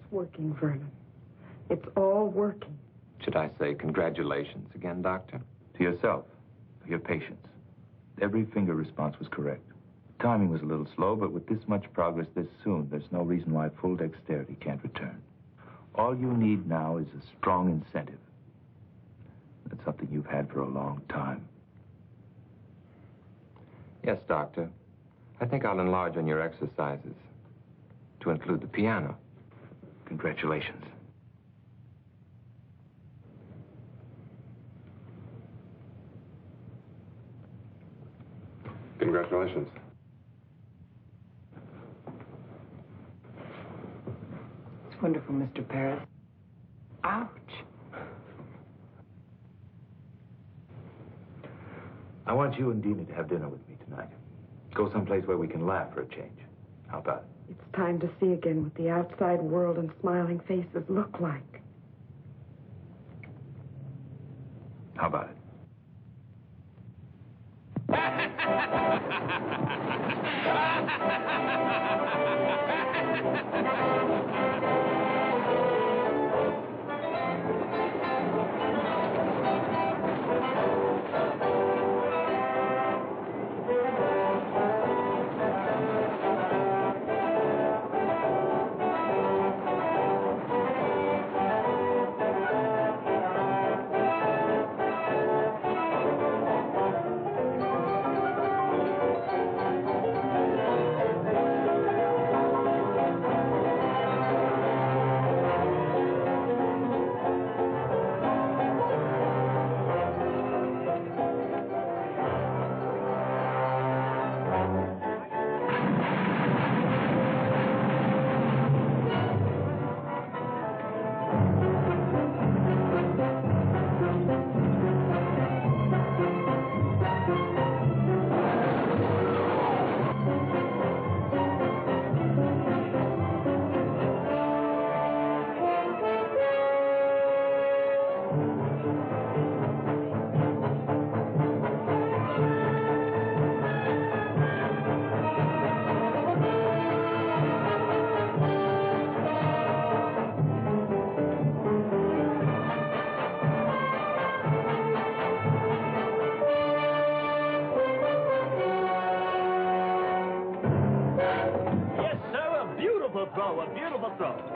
It's working, Vernon. It's all working. Should I say congratulations again, Doctor? To yourself, for your patience. Every finger response was correct. Timing was a little slow, but with this much progress this soon, there's no reason why full dexterity can't return. All you need now is a strong incentive. That's something you've had for a long time. Yes, Doctor. I think I'll enlarge on your exercises to include the piano. Congratulations. Congratulations. It's wonderful, Mr. Paris. Ouch. I want you and Dina to have dinner with me tonight. Go someplace where we can laugh for a change. How about it? It's time to see again what the outside world and smiling faces look like. How about it?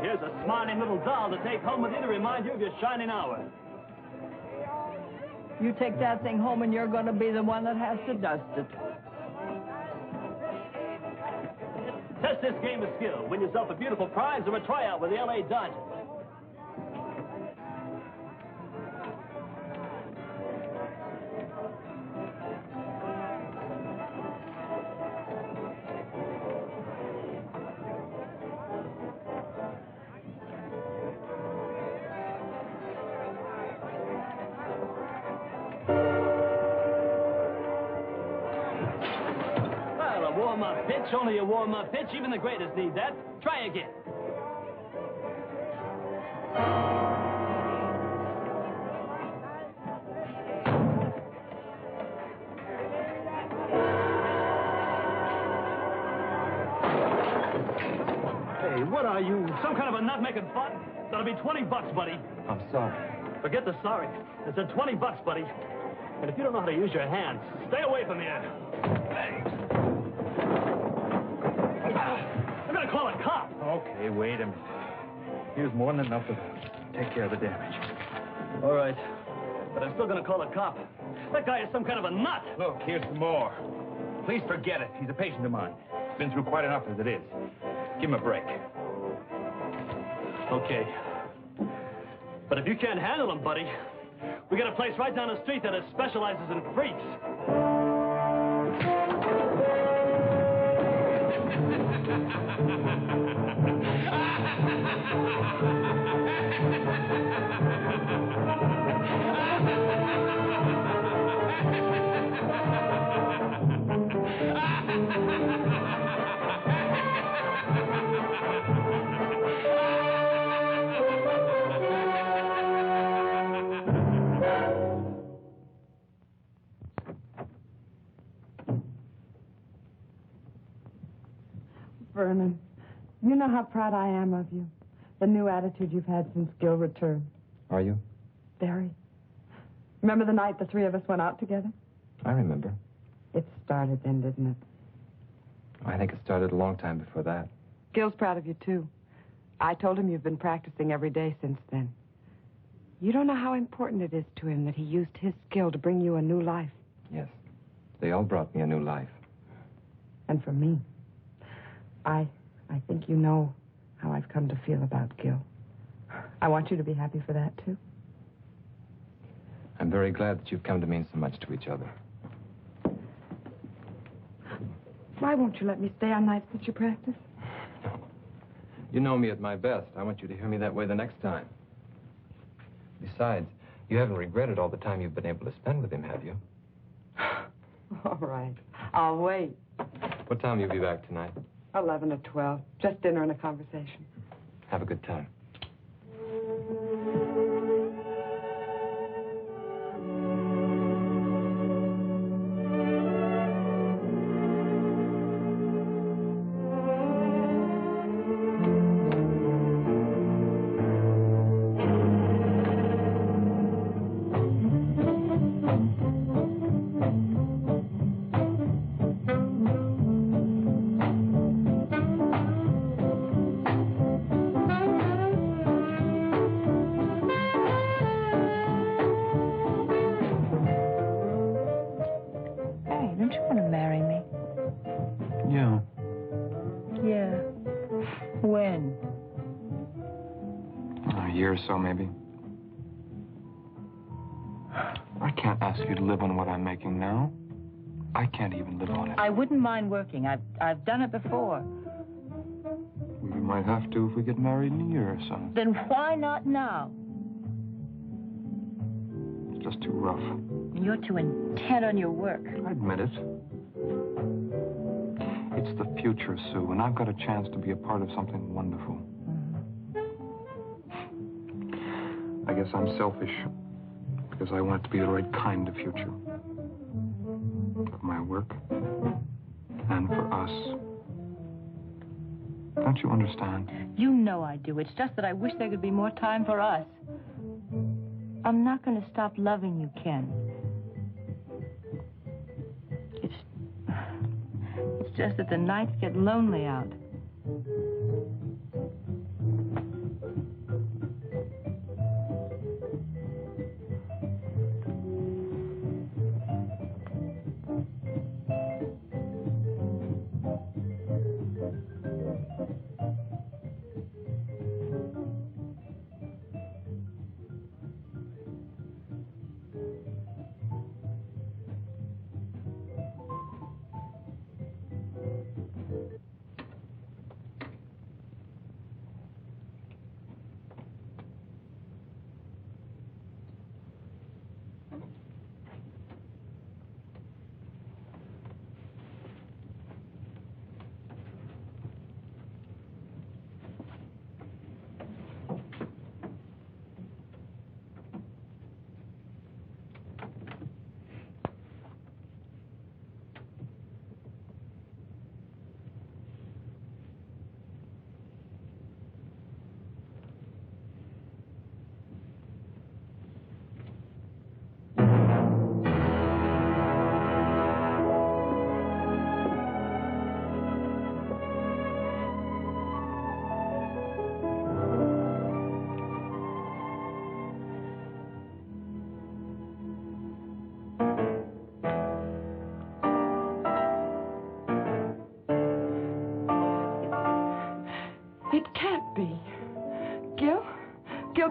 Here's a smiling little doll to take home with you to remind you of your shining hour. You take that thing home and you're going to be the one that has to dust it. Test this game of skill. Win yourself a beautiful prize or a tryout with the L.A. Dodgers. Only a warm-up pitch. Even the greatest need that. Try again. Hey, what are you? Some kind of a nut making fun? That'll be $20, buddy. I'm sorry. Forget the sorry. It's a $20, buddy. And if you don't know how to use your hands, stay away from here. Hey. I'm gonna call a cop. Okay, wait a minute. Here's more than enough to take care of the damage. All right. But I'm still gonna call a cop. That guy is some kind of a nut. Look, here's some more. Please forget it. He's a patient of mine. Been through quite enough as it is. Give him a break. Okay. But if you can't handle him, buddy, we got a place right down the street that specializes in freaks. Vernon, you know how proud I am of you. The new attitude you've had since Gil returned. Are you? Very. Remember the night the three of us went out together? I remember. It started then, didn't it? I think it started a long time before that. Gil's proud of you, too. I told him you've been practicing every day since then. You don't know how important it is to him that he used his skill to bring you a new life. Yes. They all brought me a new life. And for me, I think you know how I've come to feel about Gil. I want you to be happy for that, too. I'm very glad that you've come to mean so much to each other. Why won't you let me stay on nights that you practice? You know me at my best. I want you to hear me that way the next time. Besides, you haven't regretted all the time you've been able to spend with him, have you? All right. I'll wait. What time will you be back tonight? 11 or 12. Just dinner and a conversation. Have a good time. So maybe. I can't ask you to live on what I'm making now. I can't even live on it. I wouldn't mind working. I've done it before. We might have to if we get married in a year or so. Then why not now? It's just too rough. You're too intent on your work. I admit it. It's the future, Sue, and I've got a chance to be a part of something wonderful. I guess I'm selfish because I want it to be the right kind of future. For my work and for us. Don't you understand? You know I do. It's just that I wish there could be more time for us. I'm not going to stop loving you, Ken. It's just that the nights get lonely out.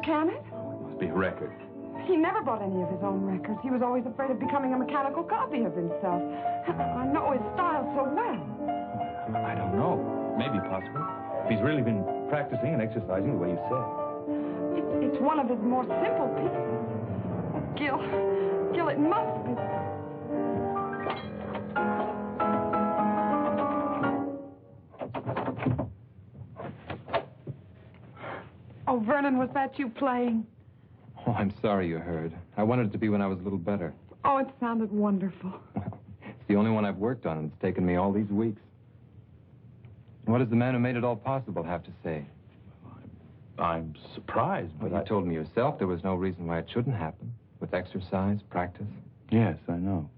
Can it? Oh, it must be a record. He never bought any of his own records. He was always afraid of becoming a mechanical copy of himself. I know his style so well. I don't know. Maybe possible. If he's really been practicing and exercising the way you said. It's one of his more simple pieces. Gil, it must be. Oh, Vernon, was that you playing? Oh, I'm sorry you heard. I wanted it to be when I was a little better. Oh, it sounded wonderful. It's the only one I've worked on, and it's taken me all these weeks. What does the man who made it all possible have to say? I'm surprised, but you told me yourself there was no reason why it shouldn't happen. With exercise, practice. Yes, I know.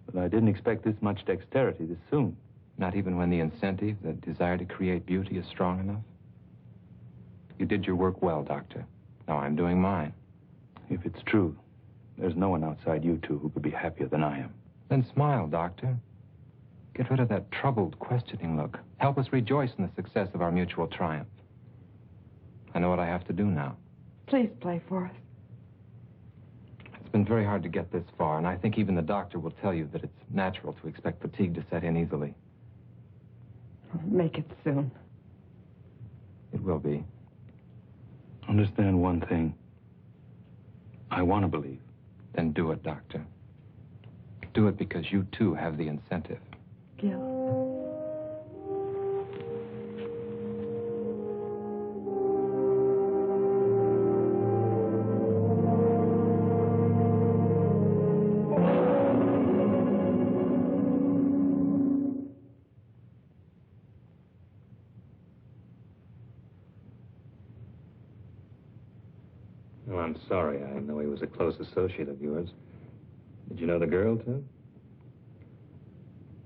But I didn't expect this much dexterity this soon. Not even when the incentive, the desire to create beauty, is strong enough? You did your work well, Doctor. Now I'm doing mine. If it's true, there's no one outside you two who could be happier than I am. Then smile, Doctor. Get rid of that troubled, questioning look. Help us rejoice in the success of our mutual triumph. I know what I have to do now. Please play for us. It's been very hard to get this far, and I think even the doctor will tell you that it's natural to expect fatigue to set in easily. Make it soon. It will be. Understand one thing. I want to believe. Then do it, Doctor. Do it because you, too, have the incentive. Gil. Well, I'm sorry. I know he was a close associate of yours. Did you know the girl, too?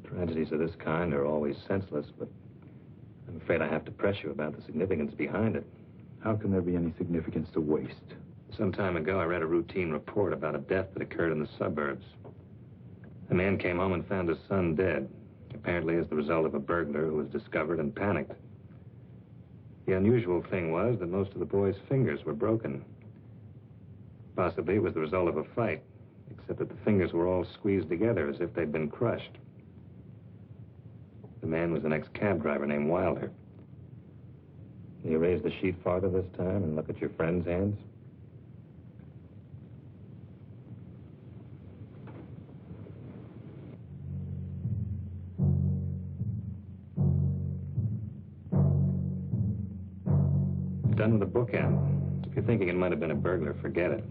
Tragedies of this kind are always senseless, but I'm afraid I have to press you about the significance behind it. How can there be any significance to waste? Some time ago, I read a routine report about a death that occurred in the suburbs. A man came home and found his son dead, apparently as the result of a burglar who was discovered and panicked. The unusual thing was that most of the boy's fingers were broken. Possibly it was the result of a fight, except that the fingers were all squeezed together as if they'd been crushed. The man was an ex-cab driver named Wilder. Can you raise the sheet farther this time and look at your friend's hands? Done with the bookend. If you're thinking it might have been a burglar, forget it.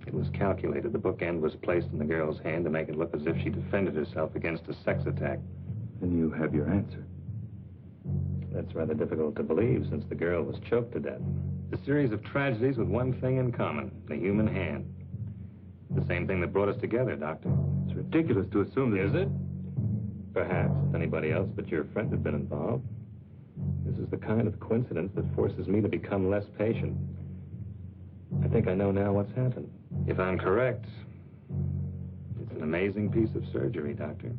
It was calculated. The bookend was placed in the girl's hand to make it look as if she defended herself against a sex attack. Then you have your answer. That's rather difficult to believe, since the girl was choked to death. A series of tragedies with one thing in common, the human hand. The same thing that brought us together, Doctor. It's ridiculous to assume that... Is it? Perhaps. If anybody else but your friend had been involved. This is the kind of coincidence that forces me to become less patient. I think I know now what's happened. If I'm correct, it's an amazing piece of surgery, Doctor.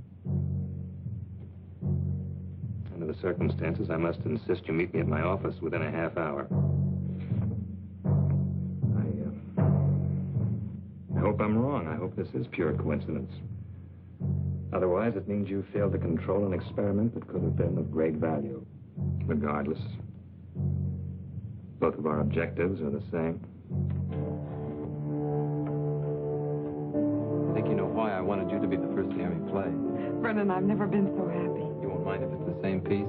Under the circumstances, I must insist you meet me at my office within a half hour. I hope I'm wrong. I hope this is pure coincidence. Otherwise, it means you failed to control an experiment that could have been of great value. Regardless, both of our objectives are the same. I think you know why I wanted you to be the first to hear me play. Vernon, I've never been so happy. You won't mind if it's the same piece?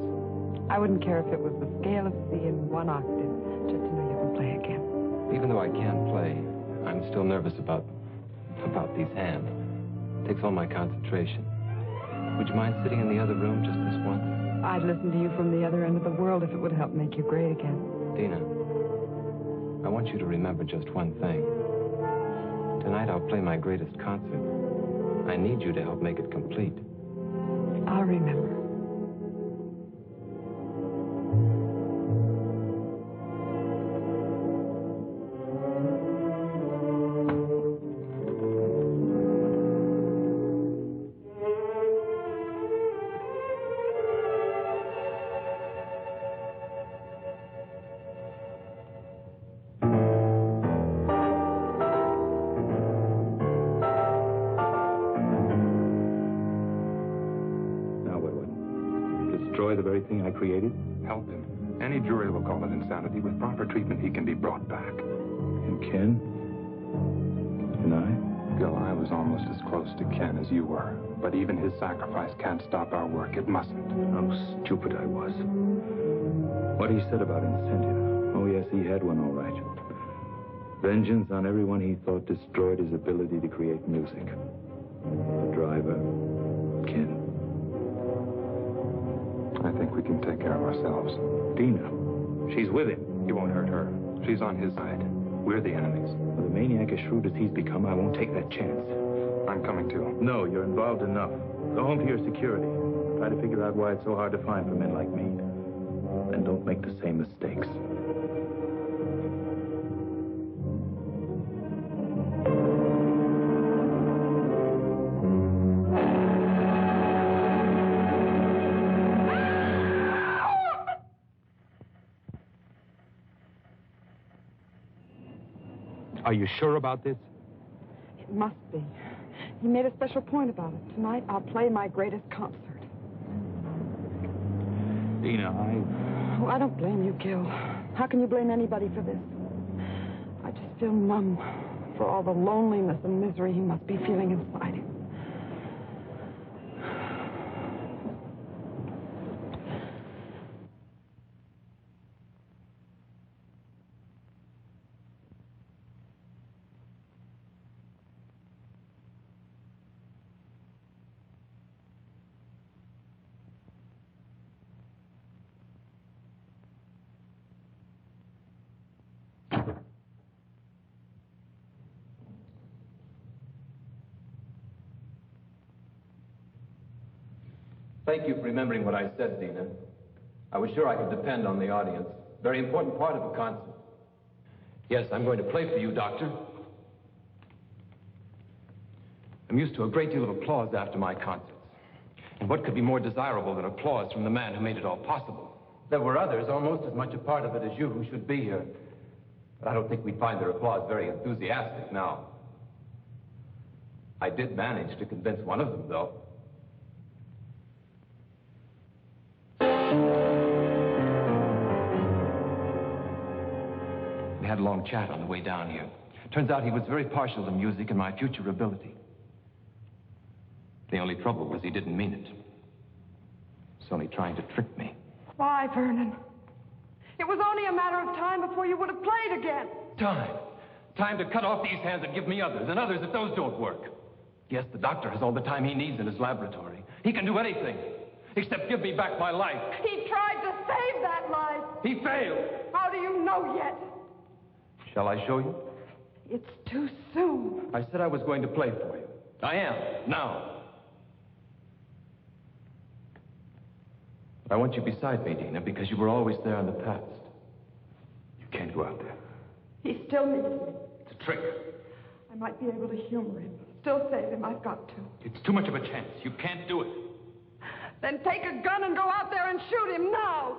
I wouldn't care if it was the scale of C in one octave, just to know you can play again. Even though I can play, I'm still nervous about these hands. It takes all my concentration. Would you mind sitting in the other room just this once? I'd listen to you from the other end of the world if it would help make you great again. Dina, I want you to remember just one thing. Tonight I'll play my greatest concert. I need you to help make it complete. I'll remember. The very thing I created? Help him. Any jury will call it insanity. With proper treatment, he can be brought back. And Ken? And I? Gil, I was almost as close to Ken as you were. But even his sacrifice can't stop our work. It mustn't. How stupid I was. What he said about incentive. Oh, yes, he had one, all right. Vengeance on everyone he thought destroyed his ability to create music. The driver, Ken. I think we can take care care of ourselves. Dina, she's with him. He won't hurt her. She's on his side. We're the enemies. With a maniac as shrewd as he's become, I won't take that chance. I'm coming too. No, you're involved enough. Go home to your security. Try to figure out why it's so hard to find for men like me. And don't make the same mistakes. Are you sure about this? It must be. He made a special point about it. Tonight, I'll play my greatest concert. Dina, Oh, I don't blame you, Gil. How can you blame anybody for this? I just feel numb for all the loneliness and misery he must be feeling inside him. Thank you for remembering what I said, Dina. I was sure I could depend on the audience. Very important part of a concert. Yes, I'm going to play for you, Doctor. I'm used to a great deal of applause after my concerts. And what could be more desirable than applause from the man who made it all possible? There were others, almost as much a part of it as you, who should be here. But I don't think we'd find their applause very enthusiastic now. I did manage to convince one of them, though. We had a long chat on the way down here. Turns out he was very partial to music and my future ability. The only trouble was he didn't mean it. He was only trying to trick me. Why, Vernon? It was only a matter of time before you would have played again. Time. Time to cut off these hands and give me others, and others if those don't work. Yes, the doctor has all the time he needs in his laboratory. He can do anything, except give me back my life. He tried to save that life. He failed. How do you know yet? Shall I show you? It's too soon. I said I was going to play for you. I am, now. I want you beside me, Dina, because you were always there in the past. You can't go out there. He still needs me. It's a trick. I might be able to humor him. Still save him. I've got to. It's too much of a chance. You can't do it. Then take a gun and go out there and shoot him now.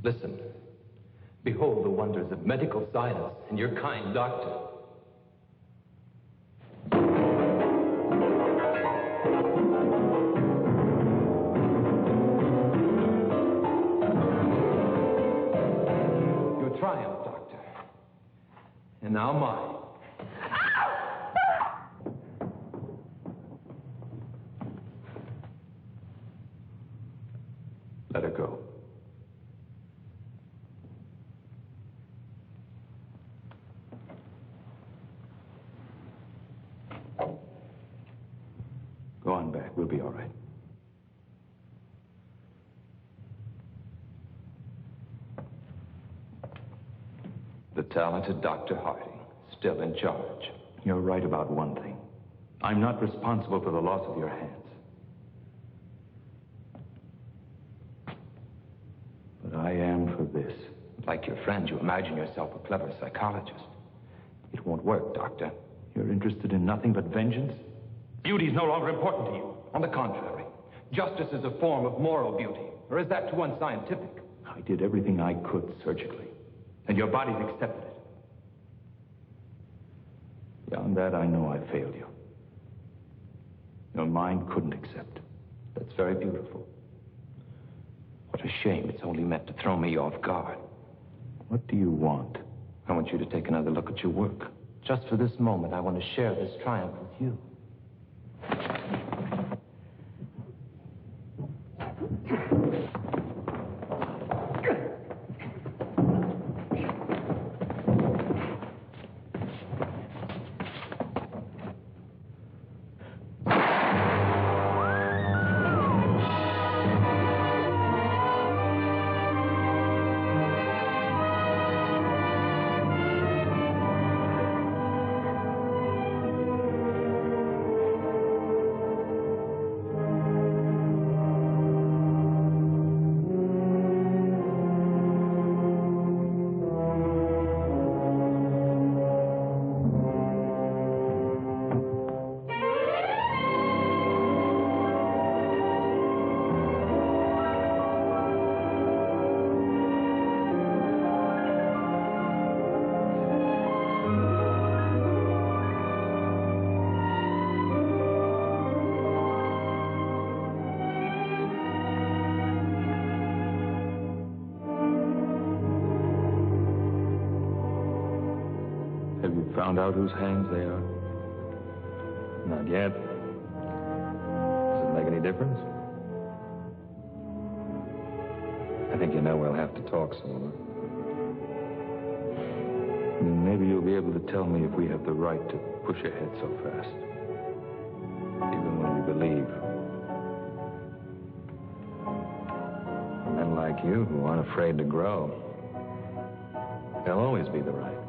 Listen. Behold the wonders of medical science and your kind doctor. Your triumph, doctor. And now mine. Let her go. Go on back. We'll be all right. The talented Dr. Harding, still in charge. You're right about one thing. I'm not responsible for the loss of your hands. But I am for this. Like your friend, you imagine yourself a clever psychologist. It won't work, Doctor. You're interested in nothing but vengeance? Beauty's no longer important to you. On the contrary, justice is a form of moral beauty. Or is that too unscientific? I did everything I could surgically, and your body's accepted it. Beyond that, I know I failed you. Your mind couldn't accept. That's very beautiful. What a shame it's only meant to throw me off guard. What do you want? I want you to take another look at your work. Just for this moment, I want to share this triumph with you. you found out whose hands they are? Not yet. Does it make any difference? I think you know we'll have to talk some more. Maybe you'll be able to tell me if we have the right to push ahead so fast. Even when we believe. Men like you who aren't afraid to grow, they'll always be the right.